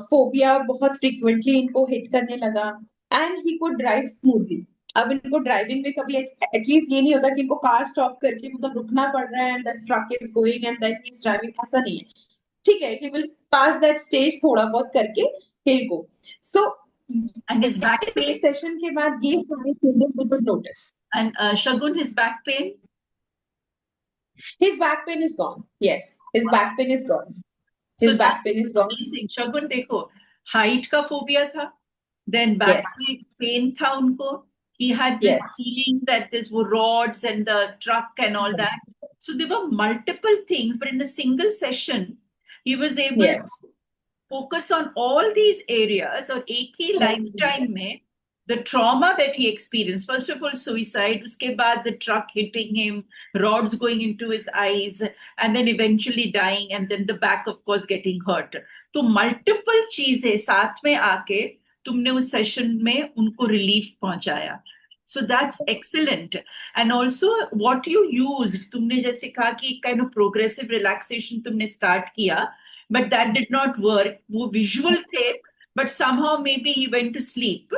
फोबिया बहुत फ्रीक्वेंटली इनको हिट करने लगा. And he could drive smoothly. अब इनको ड्राइविंग में कभी एटलीस्ट ये नहीं होता कि इनको कार स्टॉप करके मतलब रुकना पड़ रहा है and that truck is going and then he is driving, ऐसा नहीं है. ठीक है, he will pass that stage थोड़ा बहुत करके he'll go. So And his back इस pain. सेशन के बाद ये सारे changes we could notice. And Shagun, his back pain. His back pain is gone. Yes, his back pain is gone. So His that back pain is is gone. amazing. Shagun, देखो, height का phobia था, then back Yes, pain था उनको. He had this yes, feeling that there's were rods and the truck and all that. So there were multiple things, but in a single session, he was able yes. to focus on all these areas. और एक ही lifetime में the trauma that he experienced, first of all suicide, उसके बाद the truck hitting him, rods going into his eyes, and then eventually dying, and then the back of course getting hurt. तो multiple चीजें साथ में आके तुमने उस session में उनको रिलीफ पहुंचाया. So that's excellent. And also what you used, तुमने जैसे कहा कि kind of progressive relaxation तुमने start किया, but that did not work. वो visual थे, but somehow maybe he went to sleep.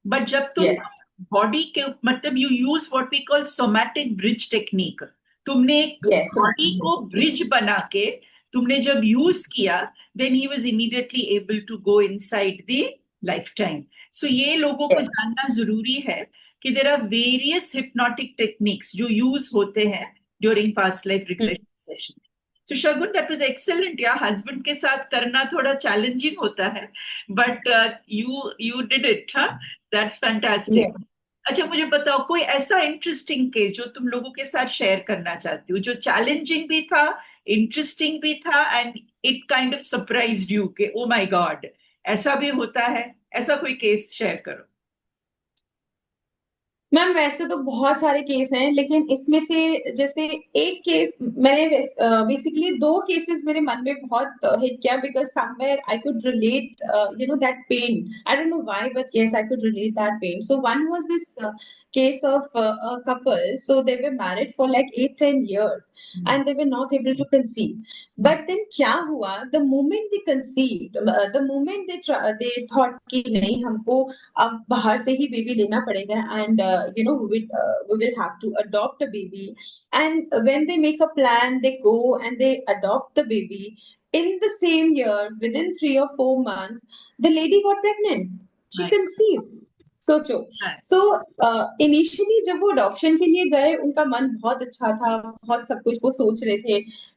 But जब तुम Yes. body के मतलब you use what we call somatic bridge technique. तुमने एक Yes. body को bridge बना के तुमने जब use किया, then he was immediately able to go inside the lifetime. So ये लोगों को Yes. जानना जरूरी है कि there are various hypnotic techniques जो use होते हैं during past life regression session. So Shagun, that was excellent. Yeah, husband के साथ करना थोड़ा challenging होता है, but you did it, huh? That's fantastic. Yeah. अच्छा मुझे बताओ कोई ऐसा इंटरेस्टिंग केस जो तुम लोगों के साथ शेयर करना चाहती हो, जो चैलेंजिंग भी था, इंटरेस्टिंग भी था, and it kind of surprised you कि ओ माय गॉड ऐसा भी होता है. ऐसा कोई केस शेयर करो. मैम वैसे तो बहुत सारे केस हैं, लेकिन इसमें से जैसे एक केस मैंने बेसिकली दो केसेस मेरे मन में बहुत हिट किया, because somewhere I could relate that pain. I don't know why but yes I could relate that pain. So one was this case of a couple. So they were married for like 8-10 years and they were not able to conceive. But then क्या हुआ, the moment they conceived, the moment they thought कि नहीं हमको अब बाहर से ही baby लेना पड़ेगा, and we will have to adopt a baby. And when they make a plan, they go and they adopt the baby. In the same year, within 3 or 4 months, the lady got pregnant. She Right. conceived. सोचो. Right. So initially जब वो adoption के लिए गए, उनका मन बहुत अच्छा था, बहुत सब कुछ वो सोच रहे थे,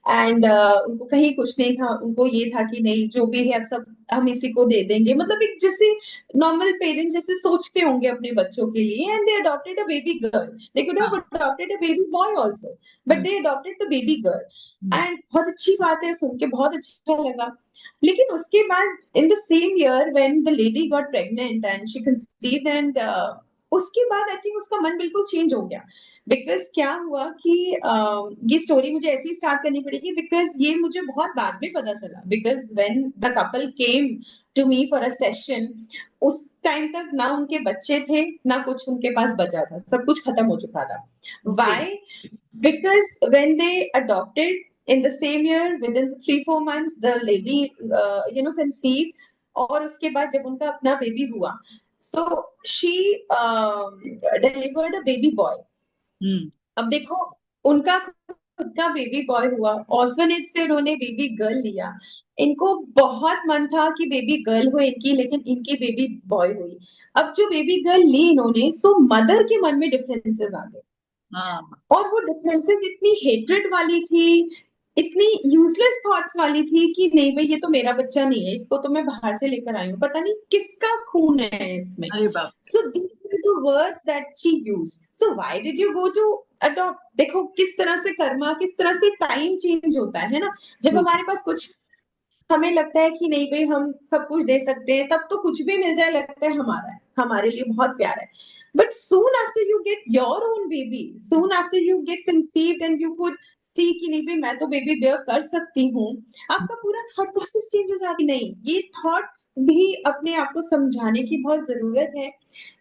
एंड उनको कहीं कुछ नहीं था. उनको ये था कि नहीं जो भी है अब सब हम इसी को दे देंगे, मतलब एक जैसे नॉर्मल पेरेंट जैसे सोचते होंगे अपने बच्चों के लिए. And they adopted a baby girl. They could have adopted a baby boy also, but they adopted the baby girl. And बहुत अच्छी बात है, सुन के बहुत अच्छा लगा. लेकिन उसके बाद in the same year when the lady got pregnant and she conceived, and उसके बाद आई थिंक उसका मन बिल्कुल चेंज हो गया. बिकॉज क्या हुआ कि ये स्टोरी मुझे ऐसे ही स्टार्ट करनी पड़ेगी, बिकॉज ये मुझे बहुत बाद में पता चला. Because when the couple came to me for a session, उस टाइम तक ना उनके बच्चे थे ना कुछ उनके पास बचा था, सब कुछ खत्म हो चुका था. Why? Because when they adopted in the same year, within 3-4 months, the lady, conceived. और उसके बाद जब उनका अपना बेबी हुआ, so she delivered a baby boy. अब देखो उनका खुद का बेबी बॉय हुआ, ऑर्फनेज से उन्होंने बेबी गर्ल लिया। इनको बहुत मन था कि बेबी गर्ल हो इनकी, लेकिन इनकी बेबी बॉय हुई। अब जो बेबी गर्ल ली इन्होंने, सो मदर के मन में डिफरेंसेस आ गए, हाँ, और वो डिफरेंसेस इतनी हेट्रेड वाली थी, इतनी यूजलेस थॉट्स वाली थी कि नहीं भाई, ये तो मेरा बच्चा नहीं है, इसको तो मैं बाहर से लेकर आई हूँ, पता नहीं किसका खून है इसमें। अरे बाप, सो these were the words that she used. So why did you go to adopt? देखो किस तरह से कर्मा, किस तरह से टाइम चेंज होता है ना। जब हमारे पास कुछ, हमें लगता है कि नहीं भाई हम सब कुछ दे सकते हैं, तब तो कुछ भी मिल जाए लगता है हमारा है, हमारे लिए बहुत प्यारा है। But soon after you get your own baby, soon after you get conceived and you could see कि नहीं भाई मैं तो बेबी बेयर कर सकती हूँ, आपका पूरा थॉट प्रोसेस चेंज हो जाती। नहीं, ये थॉट्स भी अपने आप को समझाने की बहुत जरूरत है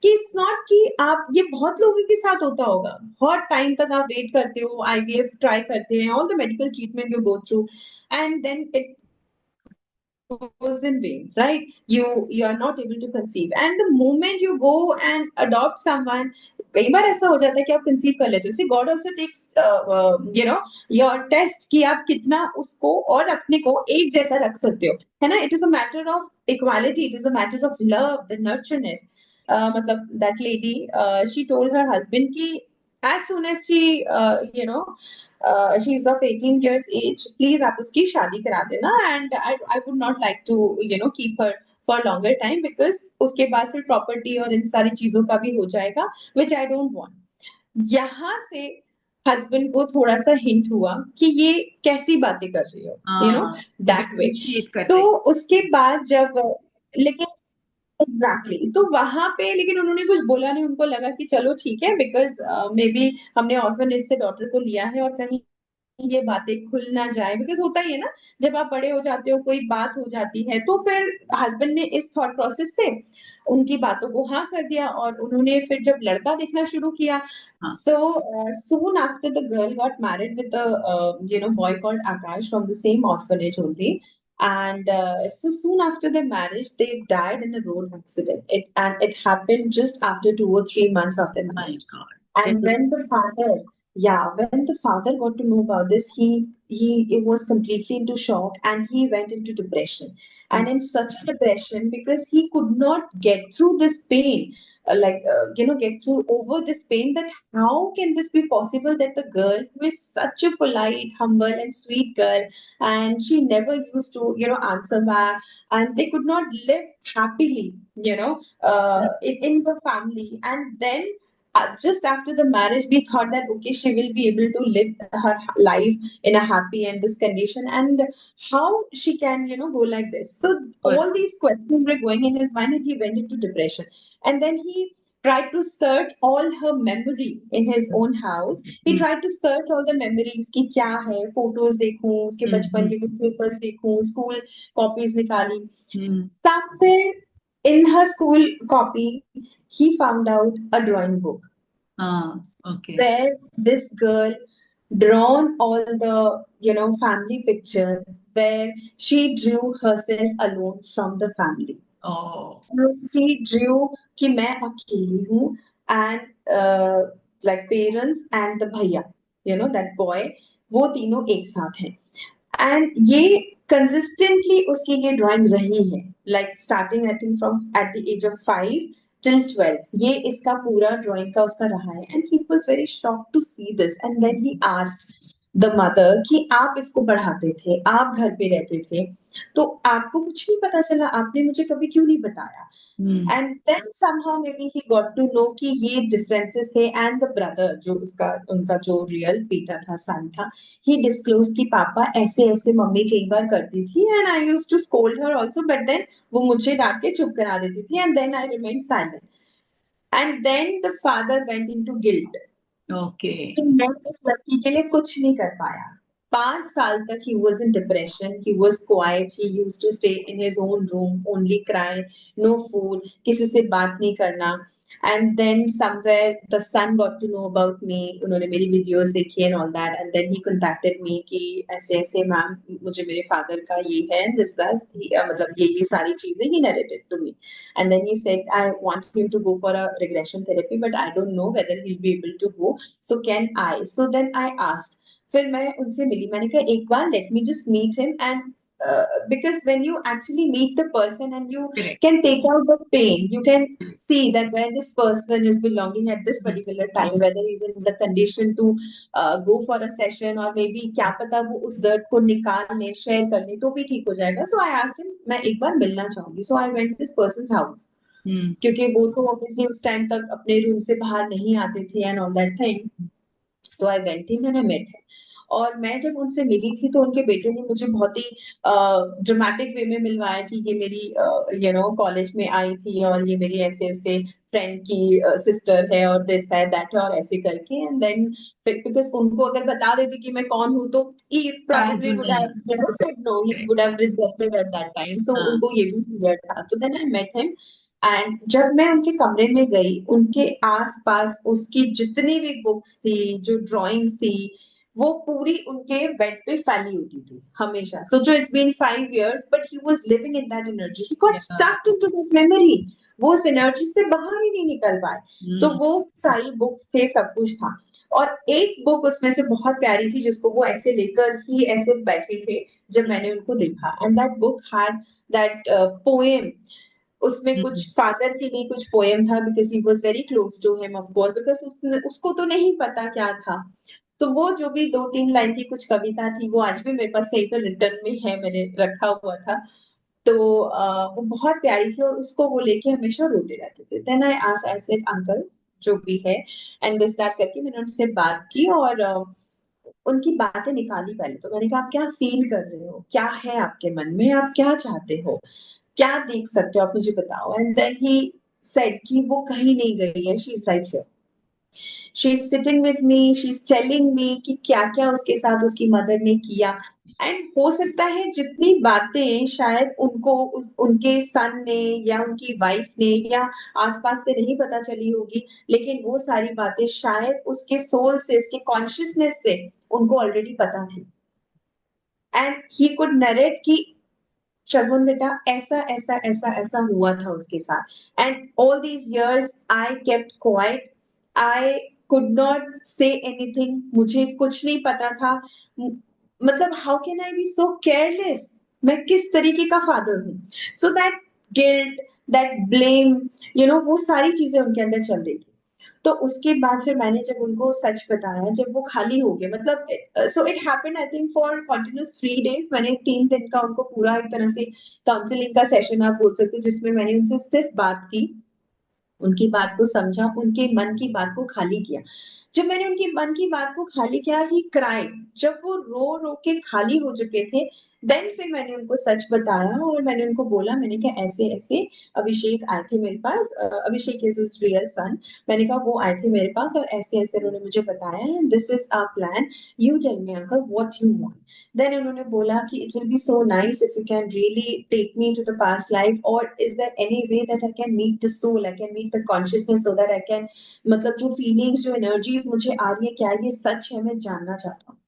कि इट्स नॉट कि आप, ये बहुत लोगों के साथ होता होगा, बहुत टाइम तक आप वेट करते हो, आईवीएफ ट्राई करते हैं, all the medical treatment you go through, and then it goes in vain, right? You are not able to conceive, and the moment you go and adopt someone, कई बार ऐसा हो जाता है कि आप कंसीव कर लेते हो। See God also takes you know your test कि आप कितना उसको और अपने को एक जैसा रख सकते हो, है ना। It is a matter of equality, it is a matter of love, the nurturance. मतलब that lady, she told her husband कि as soon as she you know she is of 18 years age, please आप उसकी शादी करा देना, and I would not like to keep her for longer time, because उसके बाद फिर प्रॉपर्टी और इन सारी चीजों का भी हो जाएगा, which I don't want। यहाँ से हस्बैंड को थोड़ा सा हिंट हुआ कि ये कैसी बातें कर रही हो, हाँ, दैट वे। डिफरेंशिएट कर तो रही। उसके बाद जब, लेकिन एग्जैक्टली exactly, तो वहां पे लेकिन उन्होंने कुछ बोला नहीं, उनको लगा कि चलो ठीक है, बिकॉज मे बी हमने ऑर्फनेज से डॉटर को लिया है, और कहीं ये बातें खुल ना जाए, बिकॉज होता ही है ना, जब आप बड़े हो जाते हो कोई बात हो जाती है, तो फिर हस्बैंड ने इस थॉट प्रोसेस से उनकी बातों को हाँ कर दिया, और उन्होंने फिर जब लड़का देखना शुरू किया, हाँ, so soon after the girl got married with a boy called Akash from the same orphanage only, and so soon after their marriage they died in a road accident. It happened just after 2 or 3 months of their my marriage. God. And when the father, yeah, when the father got to know about this, he was completely into shock, and he went into depression. And in such a depression, because he could not get through this pain, get through over this pain, that how can this be possible that the girl who is such a polite, humble, and sweet girl, and she never used to answer back, and they could not live happily, in the family. And then just after the marriage, we thought that okay, she will be able to live her life in a happy and this condition, and how she can go like this. So But all these questions were going in his mind, and he went into depression. And then he tried to search all her memory in his own house. He mm, tried to search all the memories कि क्या है, photos देखूं, उसके बचपन mm, के कुछ papers देखूं, school copies निकाली। mm, Somewhere in her school copy, he found out a drawing book okay. where this girl drawn all the family picture, where she drew herself alone from the family. Oh, She drew कि मैं अकेली हूँ, and like parents and the भैया, that boy, वो तीनों एक साथ हैं। एंड ये कंसिस्टेंटली उसकी ये ड्राइंग रही है, like starting I think from at the age of 5 till 12, ये इसका पूरा ड्राइंग का उसका रहा है। And he was very shocked to see this, and then he asked the mother कि आप इसको पढ़ाते थे, आप घर पे रहते थे, तो आपको कुछ नहीं पता चला, आपने मुझे कभी क्यों नहीं बताया। mm, and then somehow maybe he got to know कि ये डिफरेंसेस थे, एंड द ब्रदर जो उसका उनका जो रियल बेटा था, सन था, he disclosed कि पापा ऐसे ऐसे मम्मी कई बार करती थी, and I used to scold her also, but then वो मुझे डांट के चुप करा देती थी, and then I remained silent. And then the father went into guilt okay. कि मैं इस लड़की के लिए कुछ नहीं कर पाया। 5 साल तक he was in depression, he was quiet, he used to stay in his own room, only cry, no food, किसी से बात नहीं करना। And then somewhere the son got to know about me, उन्होंने मेरी videos देखी and all that, and then he contacted me कि ऐसे ऐसे मैम मुझे मेरे father का ये है, this मतलब ये सारी चीजें he narrated to me. And then he said I want him to go for a regression therapy, but I don't know whether he'll be able to go, so can I? So then I asked, फिर मैं उनसे मिली, मैंने कहा एक बार let me just meet him, and because when you actually meet the person and you Correct. can take out the pain, you can see that where this person is belonging at this particular time, whether he's in the condition to go for a session, or maybe क्या पता वो उस दर्द को निकाल ले, share कर ले तो भी ठीक हो जाएगा. So I asked him, मैं एक बार मिलना चाहूंगी. So I went to this person's house, क्योंकि वो तो ऑब्वियसली उस टाइम तक अपने रूम से बाहर नहीं आते थे एंड ऑल दैट थिंग. तो I went in and I met him. और मैं जब उनसे मिली थी तो उनके बेटे ने मुझे बहुत ही ड्रामेटिक वे में मिलवाया कि ये मेरी कॉलेज में आई थी और ये मेरी ऐसे ऐसे फ्रेंड की सिस्टर है और दिस है दैट है और ऐसे करके. एंड देन बिकॉज उनको अगर बता देती कि मैं कौन हूँ तो he probably would have said no, he would have rejected at that time. So उनको ये भी क्लियर था. तो then I met him. And जब मैं उनके कमरे में गई, उनके आसपास उसकी जितनी भी बुक्स थी, जो ड्राइंग्स थी, वो पूरी उनके बेड पे फैली होती थी हमेशा. सोचो it's been 5 years but he was living in that energy. He got stuck into that memory. वो उस एनर्जी से बाहर ही नहीं निकल पाए. तो वो सारी बुक्स थे, सब कुछ था. और एक बुक उसमें से बहुत प्यारी थी जिसको वो ऐसे लेकर ही ऐसे बैठे थे जब मैंने उनको देखा. And that book had that poem. उसमें कुछ फादर के लिए कुछ पोएम था, because he was very close to him of course, because उसको तो नहीं पता क्या था. तो वो जो भी 2-3 लाइन की कुछ कविता थी वो आज भी मेरे पास कहीं पर रिटर्न में है, मैंने रखा हुआ था. तो वो बहुत प्यारी थी और उसको वो लेके हमेशा रोते रहते थे. देन आई सेड अंकल जो भी है एंड दिस दैट करके मैंने उनसे बात की और उनकी बातें निकाली पहले. तो मैंने कहा आप क्या फील कर रहे हो, क्या है आपके मन में, आप क्या चाहते हो, क्या देख सकते हो आप मुझे बताओ. एंड देन ही सेड कि वो कहीं नहीं गई है, she is right here, she is sitting with me, she is telling me कि क्या क्या उसके साथ उसकी मदर ने किया. एंड हो सकता है जितनी बातें शायद उनको उनके सन ने या उनकी वाइफ ने या आसपास से नहीं पता चली होगी, लेकिन वो सारी बातें शायद उसके सोल से, उसके कॉन्शियसनेस से उनको ऑलरेडी पता थी. एंड ही कुड नरेट कि शगुन बेटा ऐसा ऐसा ऐसा ऐसा हुआ था उसके साथ. And all these years I kept quiet, I could not say anything, मुझे कुछ नहीं पता था. मतलब how can I be so careless, मैं किस तरीके का फादर हूँ. So that guilt, that blame, वो सारी चीजें उनके अंदर चल रही थी. तो उसके बाद फिर मैंने जब उनको सच बताया, जब वो खाली हो गए, मतलब so it happened I think for continuous 3 days. मैंने 3 दिन का उनको पूरा एक तरह से काउंसलिंग का सेशन आप बोल सकते हो, जिसमें मैंने उनसे सिर्फ बात की, उनकी बात को समझा, उनके मन की बात को खाली किया. जब मैंने उनकी मन की बात को खाली किया, ही क्राइड. जब वो रो रो के खाली हो चुके थे, देन फिर मैंने उनको सच बताया और मैंने उनको बोला, मैंने कहा ऐसे ऐसे अभिषेक आए थे मेरे पास, अभिषेक इज हिज रियल सन. मैंने कहा वो आए थे मेरे पास और ऐसे ऐसे उन्होंने मुझे बताया and this is our plan, you tell me uncle what you want. Then उन्होंने बोला कि it will be so nice if you can really take me to the past life, और is there any way that I can meet the soul, I can meet the consciousness, so that I can, मतलब जो feelings, जो energies मुझे आ रही है, क्या ये सच है, मैं जानना चाहता हूँ.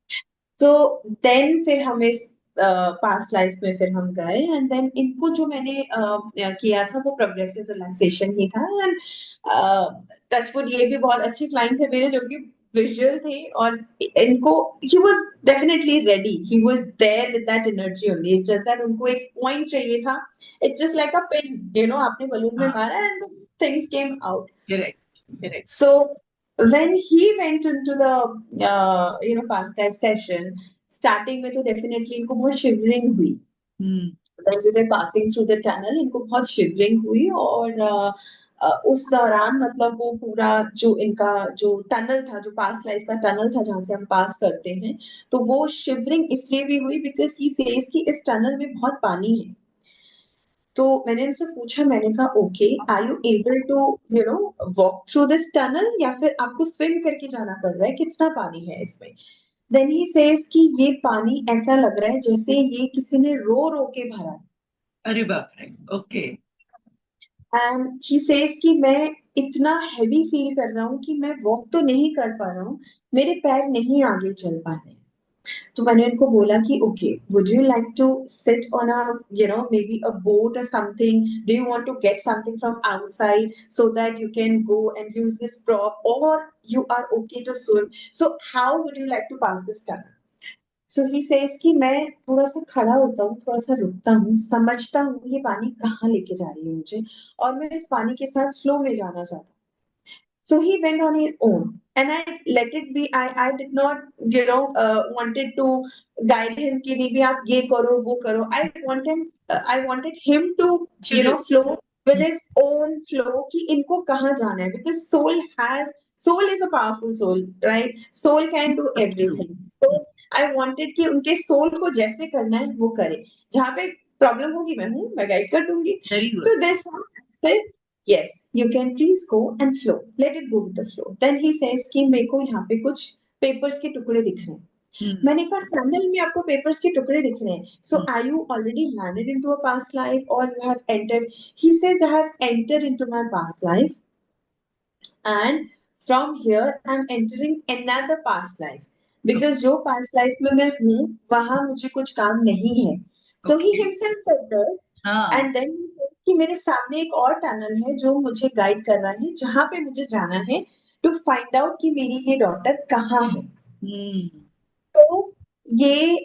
सो देन फिर हमें पास्ट लाइफ में फिर हम गए एंड देन इनको जो मैंने किया था वो प्रोग्रेसिव रिलैक्सेशन ही था. एंड टचवुड ये भी बहुत अच्छे क्लाइंट थे मेरे जो कि विजुअल थे, और इनको he was definitely ready, he was there with that energy only. It's just that उनको एक पॉइंट चाहिए था. It's just like a pin, आपने बलून में मारा and things came out. Correct. So when he went into the past life session, starting में तो definitely इनको बहुत shivering हुई. When we were passing through the tunnel, इनको बहुत shivering हुई और उस दौरान मतलब वो पूरा जो इनका जो टनल था, जो पास्ट लाइफ का टनल था जहां से हम पास करते हैं, तो वो शिवरिंग इसलिए भी हुई बिकॉज ही सेज कि इस टनल में बहुत पानी है. तो मैंने उनसे पूछा, मैंने कहा okay, are you able to walk through this tunnel, या फिर आपको स्विम करके जाना पड़ रहा है, कितना पानी है इसमें. देन ही सेज कि ये पानी ऐसा लग रहा है जैसे ये किसी ने रो रो के भरा. अरे बाप रे. ओके. एंड ही सेज कि मैं इतना हैवी फील कर रहा हूँ कि मैं वॉक तो नहीं कर पा रहा हूँ, मेरे पैर नहीं आगे चल पा रहे. तो मैंने उनको बोला कि okay, would you like to sit on a maybe a boat और something, do you want to get something from outside so that you can go and use this prop, और you are okay to swim, so how would you like to pass this time? So he says कि मैं थोड़ा सा खड़ा होता हूँ, थोड़ा सा रुकता हूँ, समझता हूँ ये पानी कहाँ लेके जा रही है मुझे, और मैं इस पानी के साथ फ्लो में जाना चाहता हूँ. So he went on his own, and I let it be. I did not, wanted to guide him कि नहीं भी आप ये करो वो करो. I wanted him to, Chulu. flow with his own flow कि इनको कहाँ जाना है, because soul is a powerful soul, right? Soul can do everything. So I wanted कि उनके soul को जैसे करना है वो करे. जहाँ पे प्रॉब्लम होगी मैं गाइड कर दूंगी. Very good. So this one I said, yes, you can please go and flow. Let it go with the flow. Then he says कि मेरे को यहाँ पे कुछ पेपर्स के टुकड़े दिख रहे हैं. मैंने कहा टनल में आपको पेपर्स के टुकड़े दिख रहे हैं. So are you already landed into a past life or you have entered? He says I have entered into my past life, and from here I'm entering another past life, because जो past life में मैं हूँ वहां मुझे कुछ काम नहीं है. So he Okay. himself said this. And then कि मेरे सामने एक और टनल है जो मुझे गाइड कर रहा है जहां पे मुझे जाना है टू फाइंड आउट कि मेरी ये डॉटर कहाँ है. तो ये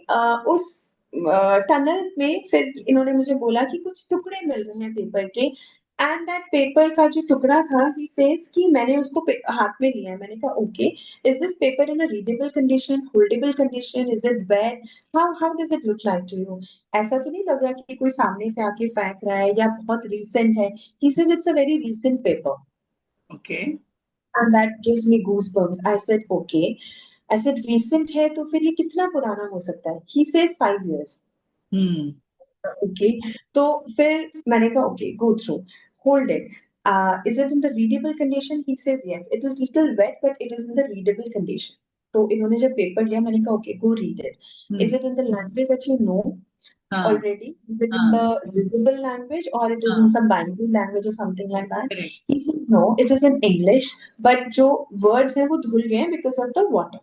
उस टनल में फिर इन्होंने मुझे बोला कि कुछ टुकड़े मिल रहे हैं पेपर के, एंड दैट पेपर का जो टुकड़ा था, ही सेज कि मैंने उसको हाथ में लिया. मैंने कहा okay, is this paper in a readable condition, holdable condition, is it wet, how does it look like to you? ऐसा तो नहीं लग रहा कि कोई सामने से आके फेंक रहा है या बहुत रीसेंट है. He says it's a very recent paper. Okay. And that gives me goosebumps. I said, okay. I said, recent है तो फिर ये कितना पुराना हो सकता है? He says 5 years. Okay. तो फिर मैंने कहा, okay, go through. Hold it. Is it in the readable condition? He says, yes. It is little wet, but it is in the readable condition. तो इन्होंने जब पेपर लिया, मैंने कहा, okay, go read it. Is it in the language that you know already? Is it in the readable language, or it is in some Bengali language or something like that? Correct. He said, no, it is in English, but जो words हैं वो धुल गए हैं because of the water.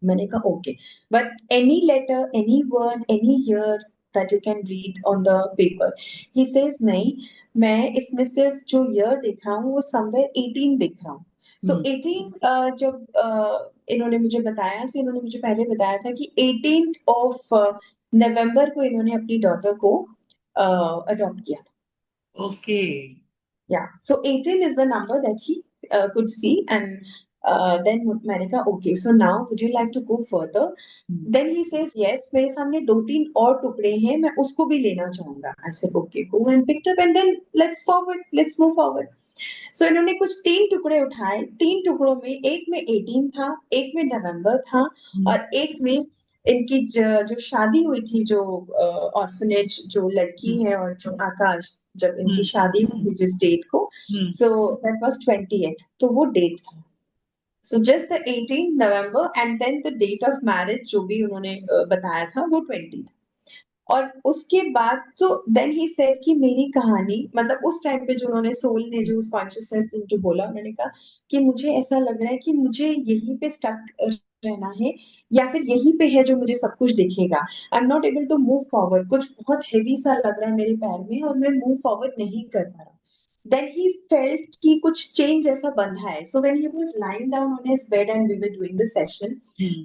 मैंने कहा okay, but any letter, any word, any year that you can read on the paper. He says नहीं, मैं इसमें सिर्फ जो year देख रहा हूँ वो somewhere 18 देख रहा हूँ. So 18 जब इन्होंने मुझे बताया, so इन्होंने मुझे पहले बताया था कि 18th of November को इन्होंने अपनी डॉटर को अडॉप्ट किया था. Okay. Yeah, so 18 is the number that he could see, and then मैंने कहा okay, so now would you like to go further? Then he says yes, मेरे सामने 2-3 और टुकड़े हैं, मैं उसको भी लेना चाहूंगा. I said okay, go and picked up, and then let's move forward. So इन्होंने कुछ 3 टुकड़े उठाए. 3 टुकड़ों में एक में 18 था, एक में नवंबर था, और एक में इनकी जो शादी हुई थी, जो ऑर्फनेज जो लड़की है और जो आकाश, जब इनकी शादी हुई जिस डेट को, सो दैट वाज 20th, तो वो डेट था. So just the 18 November, and then the date of marriage जो भी उन्होंने बताया था वो 20 था. और उसके बाद तो देन ही सेड कि मेरी कहानी, मतलब उस टाइम पे जो उन्होंने सोल ने जो उस कॉन्शियसनेस इनटू बोला, उन्होंने कहा कि मुझे ऐसा लग रहा है कि मुझे यहीं पे स्टक रहना है, या फिर यहीं पे है जो मुझे सब कुछ दिखेगा. I am not able to move forward. कुछ बहुत हेवी सा लग रहा है मेरे पैर में और मैं मूव फॉरवर्ड नहीं कर पा रहा. Then he felt कि कुछ change ऐसा बंधा है. So when he was lying down on his bed and we were doing the session,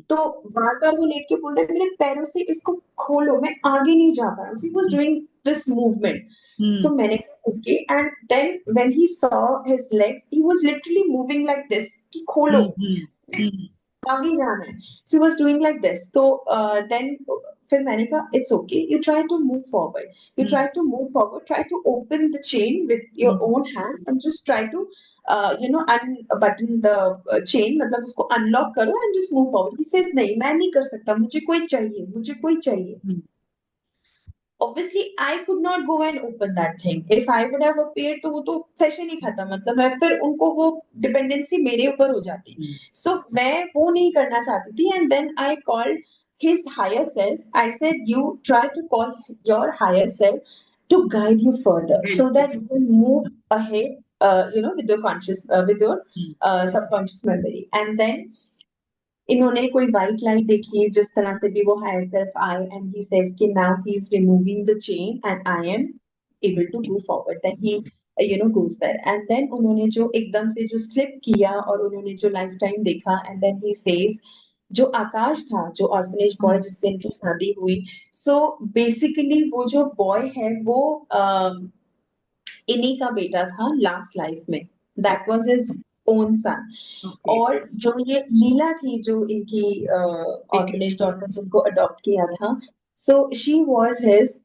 तो बार-बार वो लेट के बोल रहा है मेरे पैरों से इसको खोलो, मैं आगे नहीं जा पा रहा हूँ. So he was doing this movement. So मैंने कहा okay, and then when he saw his legs, he was literally moving like this कि खोलो, आगे जाना है. So he was doing like this. तो then फिर मैंने कहा it's okay, you try to move forward. You try to move forward, try to open the chain with your own hand and just try to unbutton the chain, मतलब उसको unlock करो and just move forward. He says नहीं, मैं नहीं कर सकता, मुझे कोई चाहिए. Obviously I could not go and open that thing. If I would have appeared तो वो तो सेशन ही खत्म, मतलब मैं फिर उनको वो डिपेंडेंसी मेरे ऊपर हो जाती. So मैं वो नहीं करना चाहती थी, and then I called his higher self. I said you try to call your higher self to guide you further so that you can move ahead with your conscious with your subconscious memory. And then इन्होंने कोई white light देखी जिस तरह से भी वो higher तरफ आए एंड ही सेज कि now he is removing the chain and I am able to go forward then he goes there and then उन्होंने जो एकदम से जो स्लिप किया और उन्होंने जो लाइफ टाइम देखा एंड देन ही सेज जो आकाश था जो ऑर्फनेज बॉय जिससे इनकी शादी हुई सो बेसिकली वो जो बॉय है वो इन्हीं का बेटा था लास्ट लाइफ में that was his own son Okay. और जो ये लीला थी जो इनकी ऑर्फनेज डॉटर जिनको अडॉप्ट किया था so she was his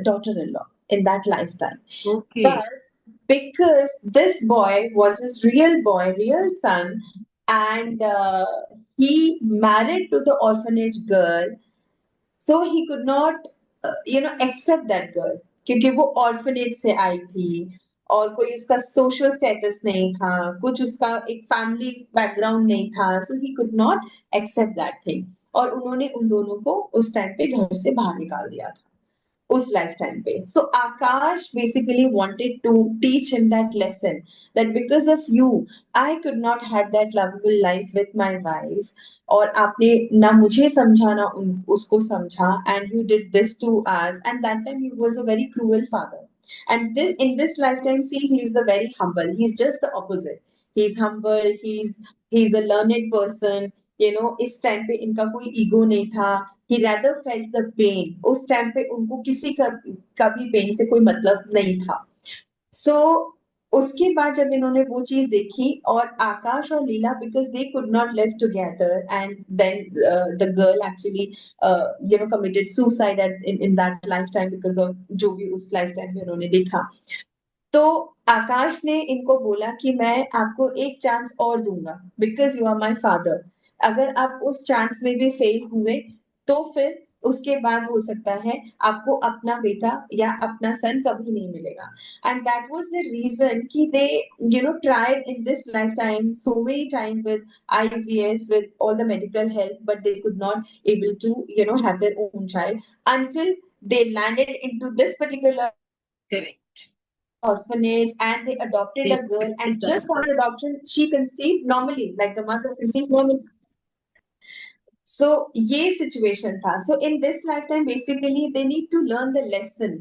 daughter in law in that lifetime. Okay. But because this boy was his real boy, real son, and he married to the orphanage girl, so he could not, accept that girl. क्योंकि वो orphanage से आई थी और कोई उसका social status नहीं था, कुछ उसका एक family background नहीं था, so he could not accept that thing. और उन्होंने उन दोनों को उस टाइम पे घर से बाहर निकाल दिया था. उस लाइफटाइम पे so Aakash basically wanted to teach him that lesson that because of you I could not have that lovable life with my wife और आपने ना मुझे समझा ना उसको समझा and you did this to us and that time he was a very cruel father and this in this lifetime see he is the very humble he's just the opposite he's humble he's a learned person इस time पे इनका कोई ego नहीं था he rather felt the pain उस time पे उनको किसी का भी पेन से कोई मतलब नहीं था सो उसके बाद जब इन्होंने वो चीज देखी और आकाश और Leela because they could not live together and then the girl actually committed suicide in that life time because of जो भी उस लाइफ टाइम में उन्होंने देखा तो आकाश ने इनको बोला कि मैं आपको एक चांस और दूंगा because you are my father अगर आप उस चांस में भी फेल हुए तो फिर उसके बाद हो सकता है आपको अपना बेटा या अपना सन कभी नहीं मिलेगा and that was the reason कि they tried in this lifetime so many times with IVF with all the medical help but they could not able to have their own child until they landed into this particular Correct. orphanage and they adopted a girl and just on adoption she conceived normally like the mother conceived normally so ये situation था so in this lifetime basically they need to learn the lesson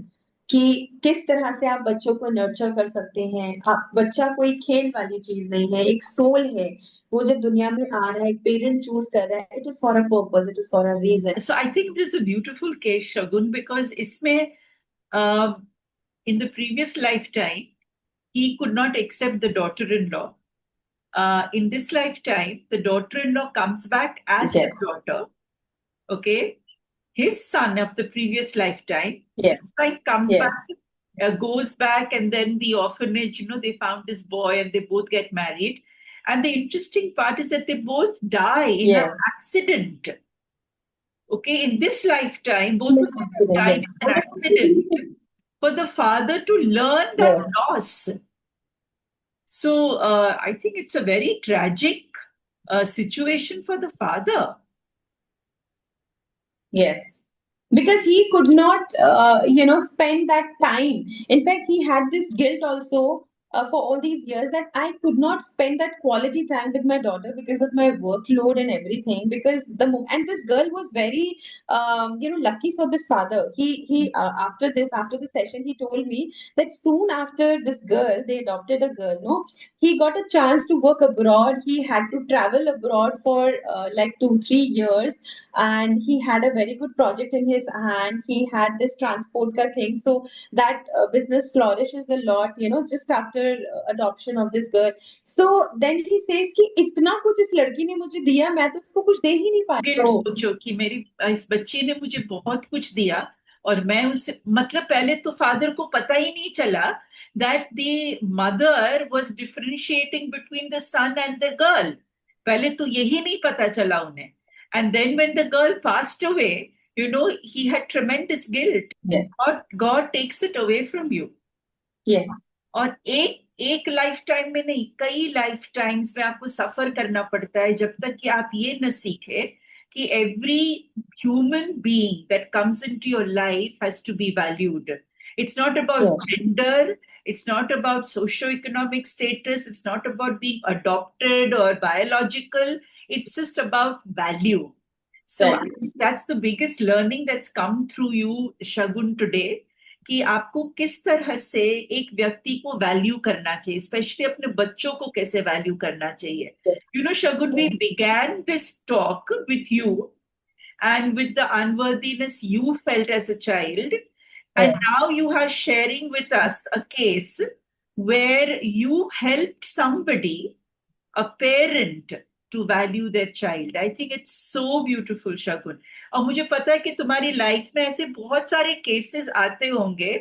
कि किस तरह से आप बच्चों को nurture कर सकते हैं आप बच्चा कोई खेल वाली चीज नहीं है एक सोल है वो जब दुनिया में आ रहा है एक पेरेंट चूज कर रहा है it is for a purpose it is for a reason So I think it is a beautiful case, Shagun, because इसमें in the previous lifetime he could not accept the daughter-in-law. In this lifetime, the daughter-in-law comes back as Yes. his daughter. Okay, his son of the previous lifetime, Yes. this time comes Yes. back, goes back, and then the orphanage, they found this boy and they both get married. And the interesting part is that they both die in Yes. an accident. Okay, in this lifetime, both of them Accident, died yes. in an accident for the father to learn that Yes. loss. So I think it's a very tragic situation for the father. Yes. Because he could not, spend that time. In fact, he had this guilt also for all these years that I could not spend that quality time with my daughter because of my workload and everything. Because and this girl was very, lucky for this father. He after the session, he told me that soon after this girl, they adopted a girl. No, he got a chance to work abroad. He had to travel abroad for like 2-3 years and he had a very good project in his hand he had this transport ka thing so that business flourishes a lot just after adoption of this girl so then he says कि इतना कुछ इस लड़की ने मुझे दिया मैं तो उसको कुछ दे ही नहीं पाया गिल्ट सोचो कि मेरी इस बच्ची ने मुझे बहुत कुछ दिया और मैं उससे मतलब पहले तो फादर को पता ही नहीं चला that the mother was differentiating between the son and the girl. पहले तो यही नहीं पता चला उन्हें. And then when the girl passed away, he had tremendous guilt. Yes. God takes it away from you. Yes. और एक लाइफ टाइम में नहीं कई लाइफ टाइम्स में आपको सफर करना पड़ता है जब तक कि आप ये न सीखे कि every human being that comes into your life has to be valued. It's not about gender, it's not about socio-economic status, it's not about being adopted or biological. It's just about value. So I Value. think that's the biggest learning that's come through you, Shagun, today. कि आपको किस तरह से एक व्यक्ति को value करना चाहिए, स्पेशली अपने बच्चों को कैसे वैल्यू करना चाहिए. You know, Shagun, we began this talk with you and with the unworthiness you felt as a child. And now you are sharing with us a case where you helped somebody, a parent, to value their child. I think it's so beautiful, Shagun. और मुझे पता है कि तुम्हारी life में ऐसे बहुत सारे केसेस आते होंगे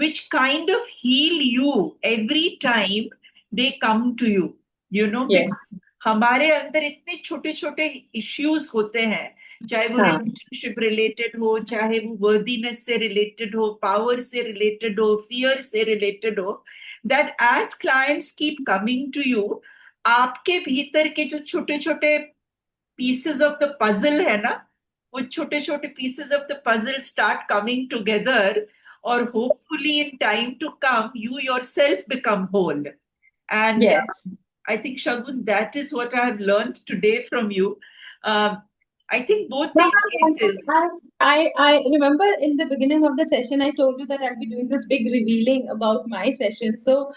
which kind of heal you every time they come to you, you know, Yes. because हमारे अंदर इतने छोटे छोटे इश्यूज होते हैं, चाहे वो हाँ. रिलेशनशिप रिलेटेड हो, चाहे वो वर्दीनेस से रिलेटेड हो, पावर से रिलेटेड हो, फियर से रिलेटेड हो, that as clients keep coming to you, आपके भीतर के जो छोटे छोटे pieces of the puzzle है ना, वो छोटे छोटे pieces of the puzzle start coming together, or hopefully in time to come you yourself become whole. And Yes. I think, Shagun, that is what I have learned today from you. I think both No, these cases. I remember in the beginning of the session, I told you that I'll be doing this big revealing about my session. So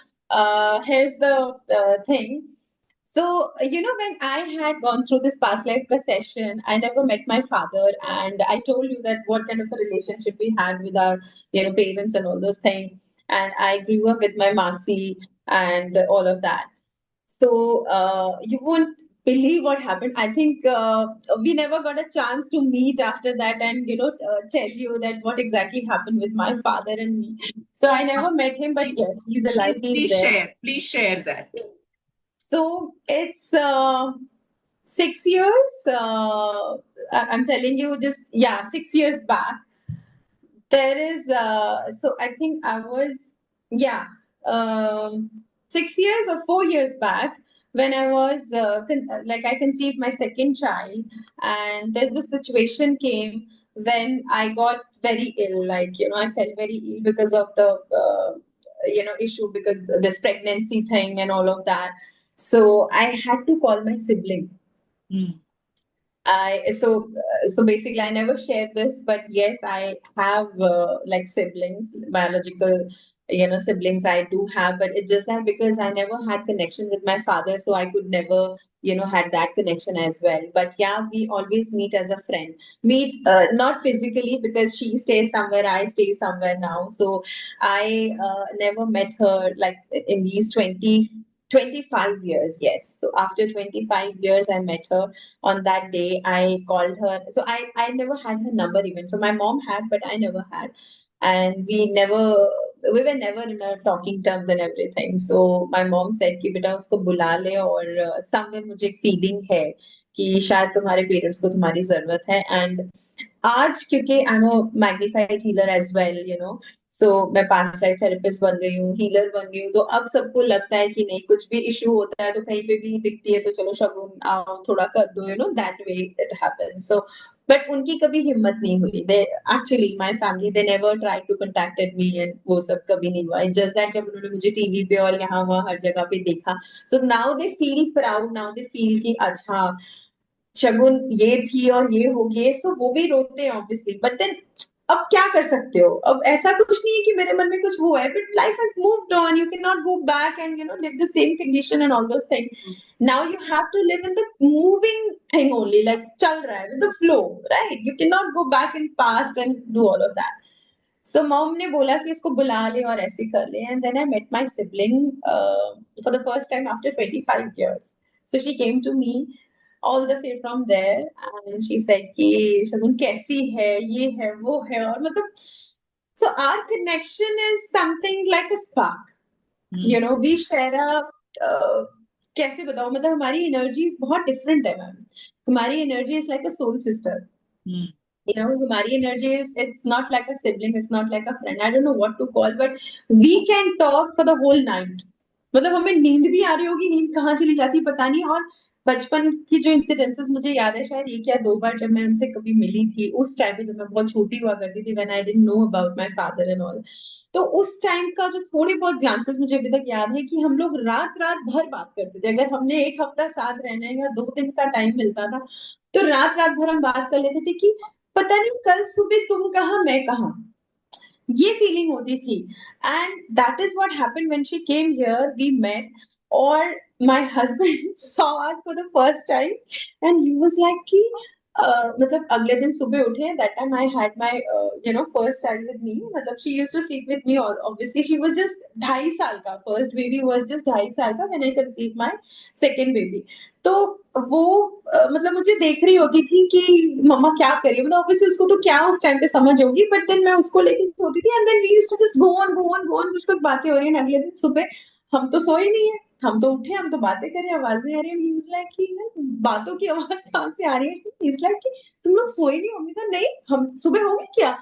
here's the thing. So, you know, when I had gone through this past life session, I never met my father. And I told you that what kind of a relationship we had with our, you know, parents and all those things. And I grew up with my Masi and all of that. So you won't believe what happened. I think we never got a chance to meet after that and tell you that what exactly happened with my father and me. So I never met him, but yes, he's alive. He's there. Please share that. So it's 6 years. I'm telling you, 6 years back. There is so I think I was um, 6 years or 4 years back when I was like I conceived my second child, and there's this situation came when I got very ill. Like I felt very ill because of the issue, because this pregnancy thing and all of that. So I had to call my sibling. Mm. So basically I never shared this, but yes, I have like siblings, biological siblings I do have, but it's just that because I never had connection with my father, so I could never had that connection as well. But yeah, we always meet as a friend, meet not physically because she stays somewhere, I stay somewhere now, so I never met her like in these 25 years. Yes, so after 25 years I met her. On that day I called her, so I never had her number even, so my mom had but I never had, and we were never in a talking terms and everything. So my mom said कि बेटा उसको बुला ले, और somewhere मुझे एक feeling है कि शायद तुम्हारे पेरेंट्स को तुम्हारी जरूरत है. एंड आज क्योंकि I am a magnified healer as well, so मैं पास्ट लाइफ थेरेपिस्ट बन गई हूँ, हीलर बन गई हूँ, तो अब सबको लगता है कि नहीं, कुछ भी इशू होता है तो कहीं पे भी दिखती है तो चलो शगुन आओ थोड़ा कर दो, that way it happens. So but उनकी कभी हिम्मत नहीं हुई. They actually my family they never try to contacted me, and वो सब कभी नहीं हुआ. जस्ट दैट जब उन्होंने मुझे टीवी पे और यहाँ वहाँ हर जगह पे देखा, so now they feel proud, now they feel कि अच्छा शगुन ये थी और ये हो गया. सो वो भी रोते हैं ऑब्वियसली, बट देन अब क्या कर सकते हो, अब ऐसा कुछ नहीं है कि मेरे मन में कुछ वो है, but life has moved on, you can not go back and live the same condition and all those things. Now you have to live in the moving thing only, like चल रहा है with the flow, right? You can not go back in past and do all of that. So mom ने बोला कि इसको बुला ले और ऐसे कर ले, and then I met my sibling for the first time after 25 years. So she came to me all the way from there, and she said कि शगुन कैसी है, ये है वो है, और मतलब so our connection is something like a spark. We share a कैसे बताओ, मतलब हमारी एनर्जीज बहुत डिफरेंट है मैम. हमारी energy is like a soul sister. हमारी energy is, it's not like a sibling, it's not like a friend, I don't know what to call, but we can talk for the whole night. मतलब हमें नींद भी आ रही होगी, नींद कहाँ चली जाती पता नहीं, और बचपन की जो इंसिडेंसेस मुझे याद है, शायद एक या दो बार जब मैं उनसे कभी मिली थी उस टाइम पे, जब मैं बहुत छोटी हुआ करती थी, when I didn't know about my father and all. तो उस टाइम का जो थोड़ी बहुत ग्लांसेस मुझे अभी तक याद है कि हम लोग रात रात भर बात करते थे। अगर हमने एक हफ्ता साथ रहना है या 2 दिन का टाइम मिलता था, तो रात रात भर हम बात कर लेते थे कि पता नहीं कल सुबह तुम कहाँ मैं कहाँ, ये फीलिंग होती थी। And that is what happened when she came here, we met, और my husband saw us for the first time, and he was like कि मतलब अगले दिन सुबह उठे, that time I had my first child with me, मतलब she used to sleep with me, obviously she was just 2.5 साल का, first baby was just 2.5 साल का when I conceive my second baby. तो वो मतलब मुझे देख रही होती थी कि मम्मा क्या कर रही है, मतलब ऑब्वियसली उसको तो क्या उस टाइम पे समझ होगी, बट देन मैं उसको लेके सोती थी, and then we used to just go on, कुछ कुछ बातें हो रही हैं, अगले दिन सुबह हम तो सोए नहीं है, हम तो उठे, हम तो बातें कर रहे हैं, आवाजें आ रही है, ही वाज लाइक कि "ना, बातों की आवाज कहाँ से आ रही है?" ही इज लाइक कि तुम लोग सोए नहीं, मम्मी कहा नहीं, हम सुबह होगी क्या।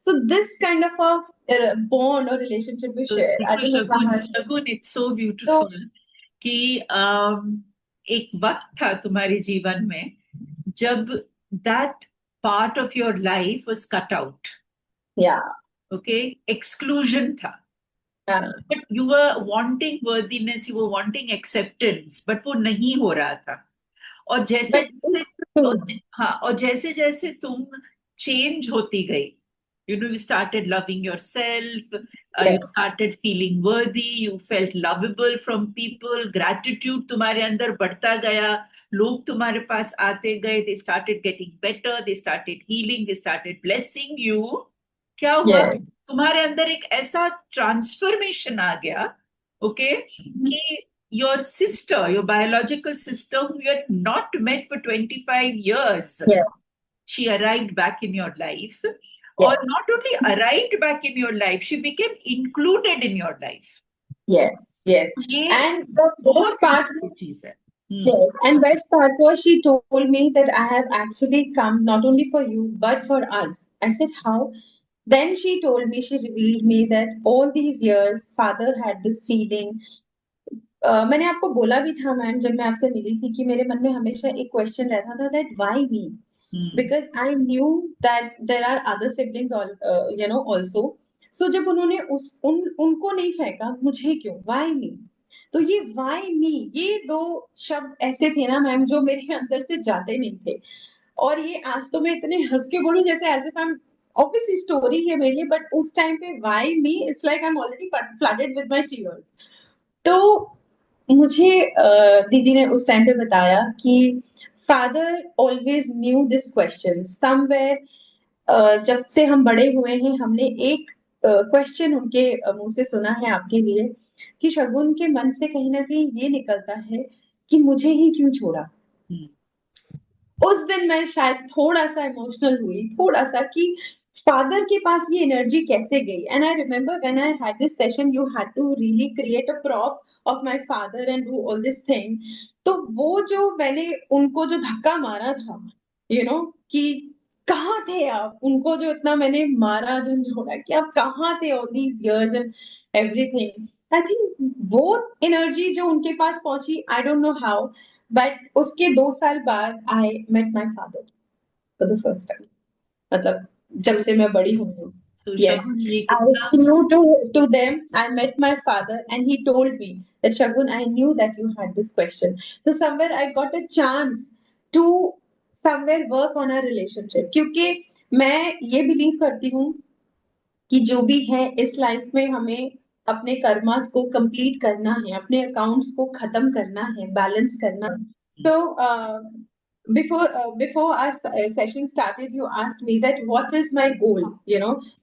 So this kind of a bond और रिलेशनशिप वी तो शेयर, आई देखो don't know Shagun, how। Shagun it's so तो ब्यूटीफुल कि एक वक्त था तुम्हारे जीवन में जब that part of your life was cut out, या ओके, एक्सक्लूजन था, but you were wanting worthiness, you were wanting acceptance, but वो नहीं हो रहा था। और जैसे बट जैसे हाँ, और जैसे जैसे तुम चेंज होती गई, you started loving yourself, you yes started feeling worthy, you felt lovable from people, gratitude तुम्हारे अंदर बढ़ता गया, लोग तुम्हारे पास आते गए, they started getting better, they started healing, they started blessing you। क्या हुआ, यस तुम्हारे अंदर एक ऐसा ट्रांसफॉर्मेशन आ गया, ओके, कि your sister, your biological sister, who you had not met for 25 years, yes she arrived back in your life. Or yes not only arrived back in your life, she became included in your life. Yes, yes. ये And the बहुत best part, beautiful चीज है। yes, and best part was she told me that I have actually come not only for you, but for us. I said, how? Then she told me, she revealed me that all these years, father had this feeling. मैंने आपको बोला भी था ma'am, जब मैं आपसे मिली थी, कि मेरे मन में हमेशा एक क्वेश्चन रहता था, that why me, because I knew that there are other siblings all also। So जब उन्होंने उनको नहीं फेंका, मुझे क्यों, why me। तो ये why me, ये दो शब्द ऐसे थे ना मैम, जो मेरे अंदर से जाते नहीं थे। और ये आज तो मैं इतने हंस के बोलूं जैसे as if I am, obviously story है मेरे लिए, बट उस टाइम पे why me, it's like I am already flooded with my tears. तो मुझे दीदी ने उस टाइम पे बताया कि father always knew this question somewhere. जब से हम बड़े हुए हैं, हमने एक क्वेश्चन उनके मुंह से सुना है आपके लिए, कि शगुन के मन से कहीं ना कहीं ये निकलता है कि मुझे ही क्यों छोड़ा। उस दिन मैं शायद थोड़ा सा इमोशनल हुई, थोड़ा सा, कि फादर के पास ये एनर्जी कैसे गई। And I remember when I had this session, you had to really create a prop of my father and do all this thing. तो वो जो मैंने उनको जो धक्का मारा था, कि कहाँ थे आप, उनको जो इतना मैंने मारा झंझोड़ा कि आप कहाँ थे all these years and everything. I think वो एनर्जी जो उनके पास पहुंची, I don't know how, but उसके 2 साल बाद I met my father for the first time, मतलब जब So, से मैं बड़ी हुई हूँ। so Yes, शगुन, ये I कितना, flew to them. I met my father, and he told me that Shagun, I knew that you had this question. So somewhere I got a chance to somewhere work on our relationship, क्योंकि मैं ये believe करती हूँ कि जो भी है इस लाइफ में, हमें अपने कर्मास को कंप्लीट करना है, अपने अकाउंट्स को खत्म करना है, बैलेंस करना है। So before our session started, you asked me that what is my goal,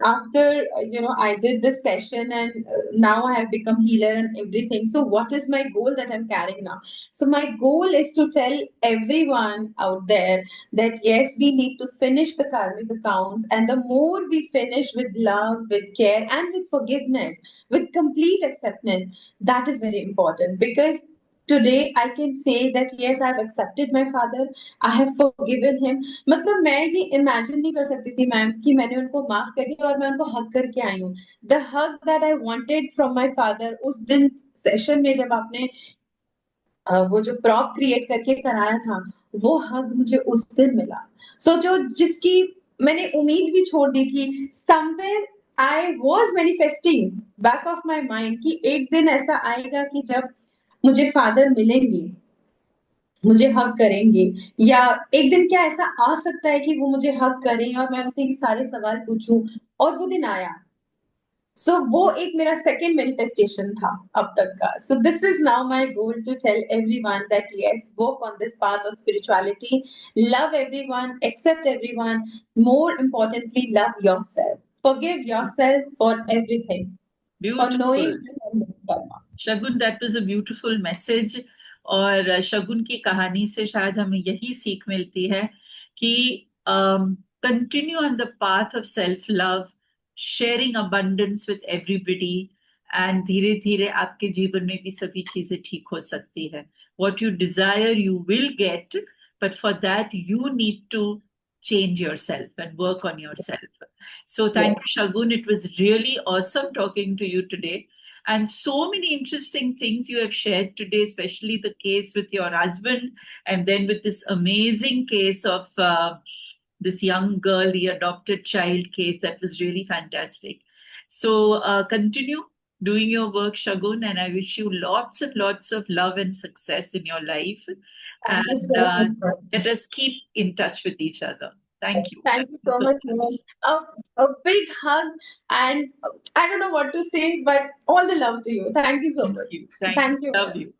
after I did this session, and now I have become healer and everything. So what is my goal that I'm carrying now? So my goal is to tell everyone out there that yes, we need to finish the karmic accounts, and the more we finish with love, with care, and with forgiveness, with complete acceptance, that is very important, because today I can say that yes, I've accepted my father, I have forgiven him। मतलब मैं ये imagine नहीं कर सकती थी ma'am कि मैंने उनको माफ कर दिया और मैं उनको हग करके आई हूँ। The hug that I wanted from my father, उस दिन सेशन में जब आपने वो जो प्रॉप क्रिएट करके कराया था, वो हग मुझे उस दिन मिला। सो जो जिसकी मैंने उम्मीद भी छोड़ दी थी, somewhere I was manifesting back of my mind कि एक दिन ऐसा आएगा कि जब मुझे फादर मिलेंगे, मुझे हग करेंगे, या एक दिन क्या ऐसा आ सकता है कि वो मुझे हग करें और मैं उनसे ये सारे सवाल पूछूं, और वो दिन आया। सो वो एक मेरा सेकंड मैनिफेस्टेशन था अब तक का। So this is now my goal to tell everyone that yes, work on this path of spirituality, love everyone, accept everyone, more importantly love yourself, forgive yourself for everything, for knowing Beautiful. Shagun, that was a beautiful message. और शगुन की कहानी से शायद हमें यही सीख मिलती है कि continue on the path of self love, sharing abundance with everybody, and धीरे धीरे आपके जीवन में भी सभी चीजें ठीक हो सकती है। What you desire you will get, but for that you need to change yourself and work on yourself. So thank you, Shagun. It was really awesome talking to you today. And so many interesting things you have shared today, especially the case with your husband, and then with this amazing case of this young girl, the adopted child case. That was really fantastic. So continue doing your work, Shagun, and I wish you lots and lots of love and success in your life. Thank you And so much. let us keep in touch with each other. Thank you. Thank you so much, Mohan. A big hug, and I don't know what to say, but all the love to you. Thank you so much. Thank you. Thank you. Love you.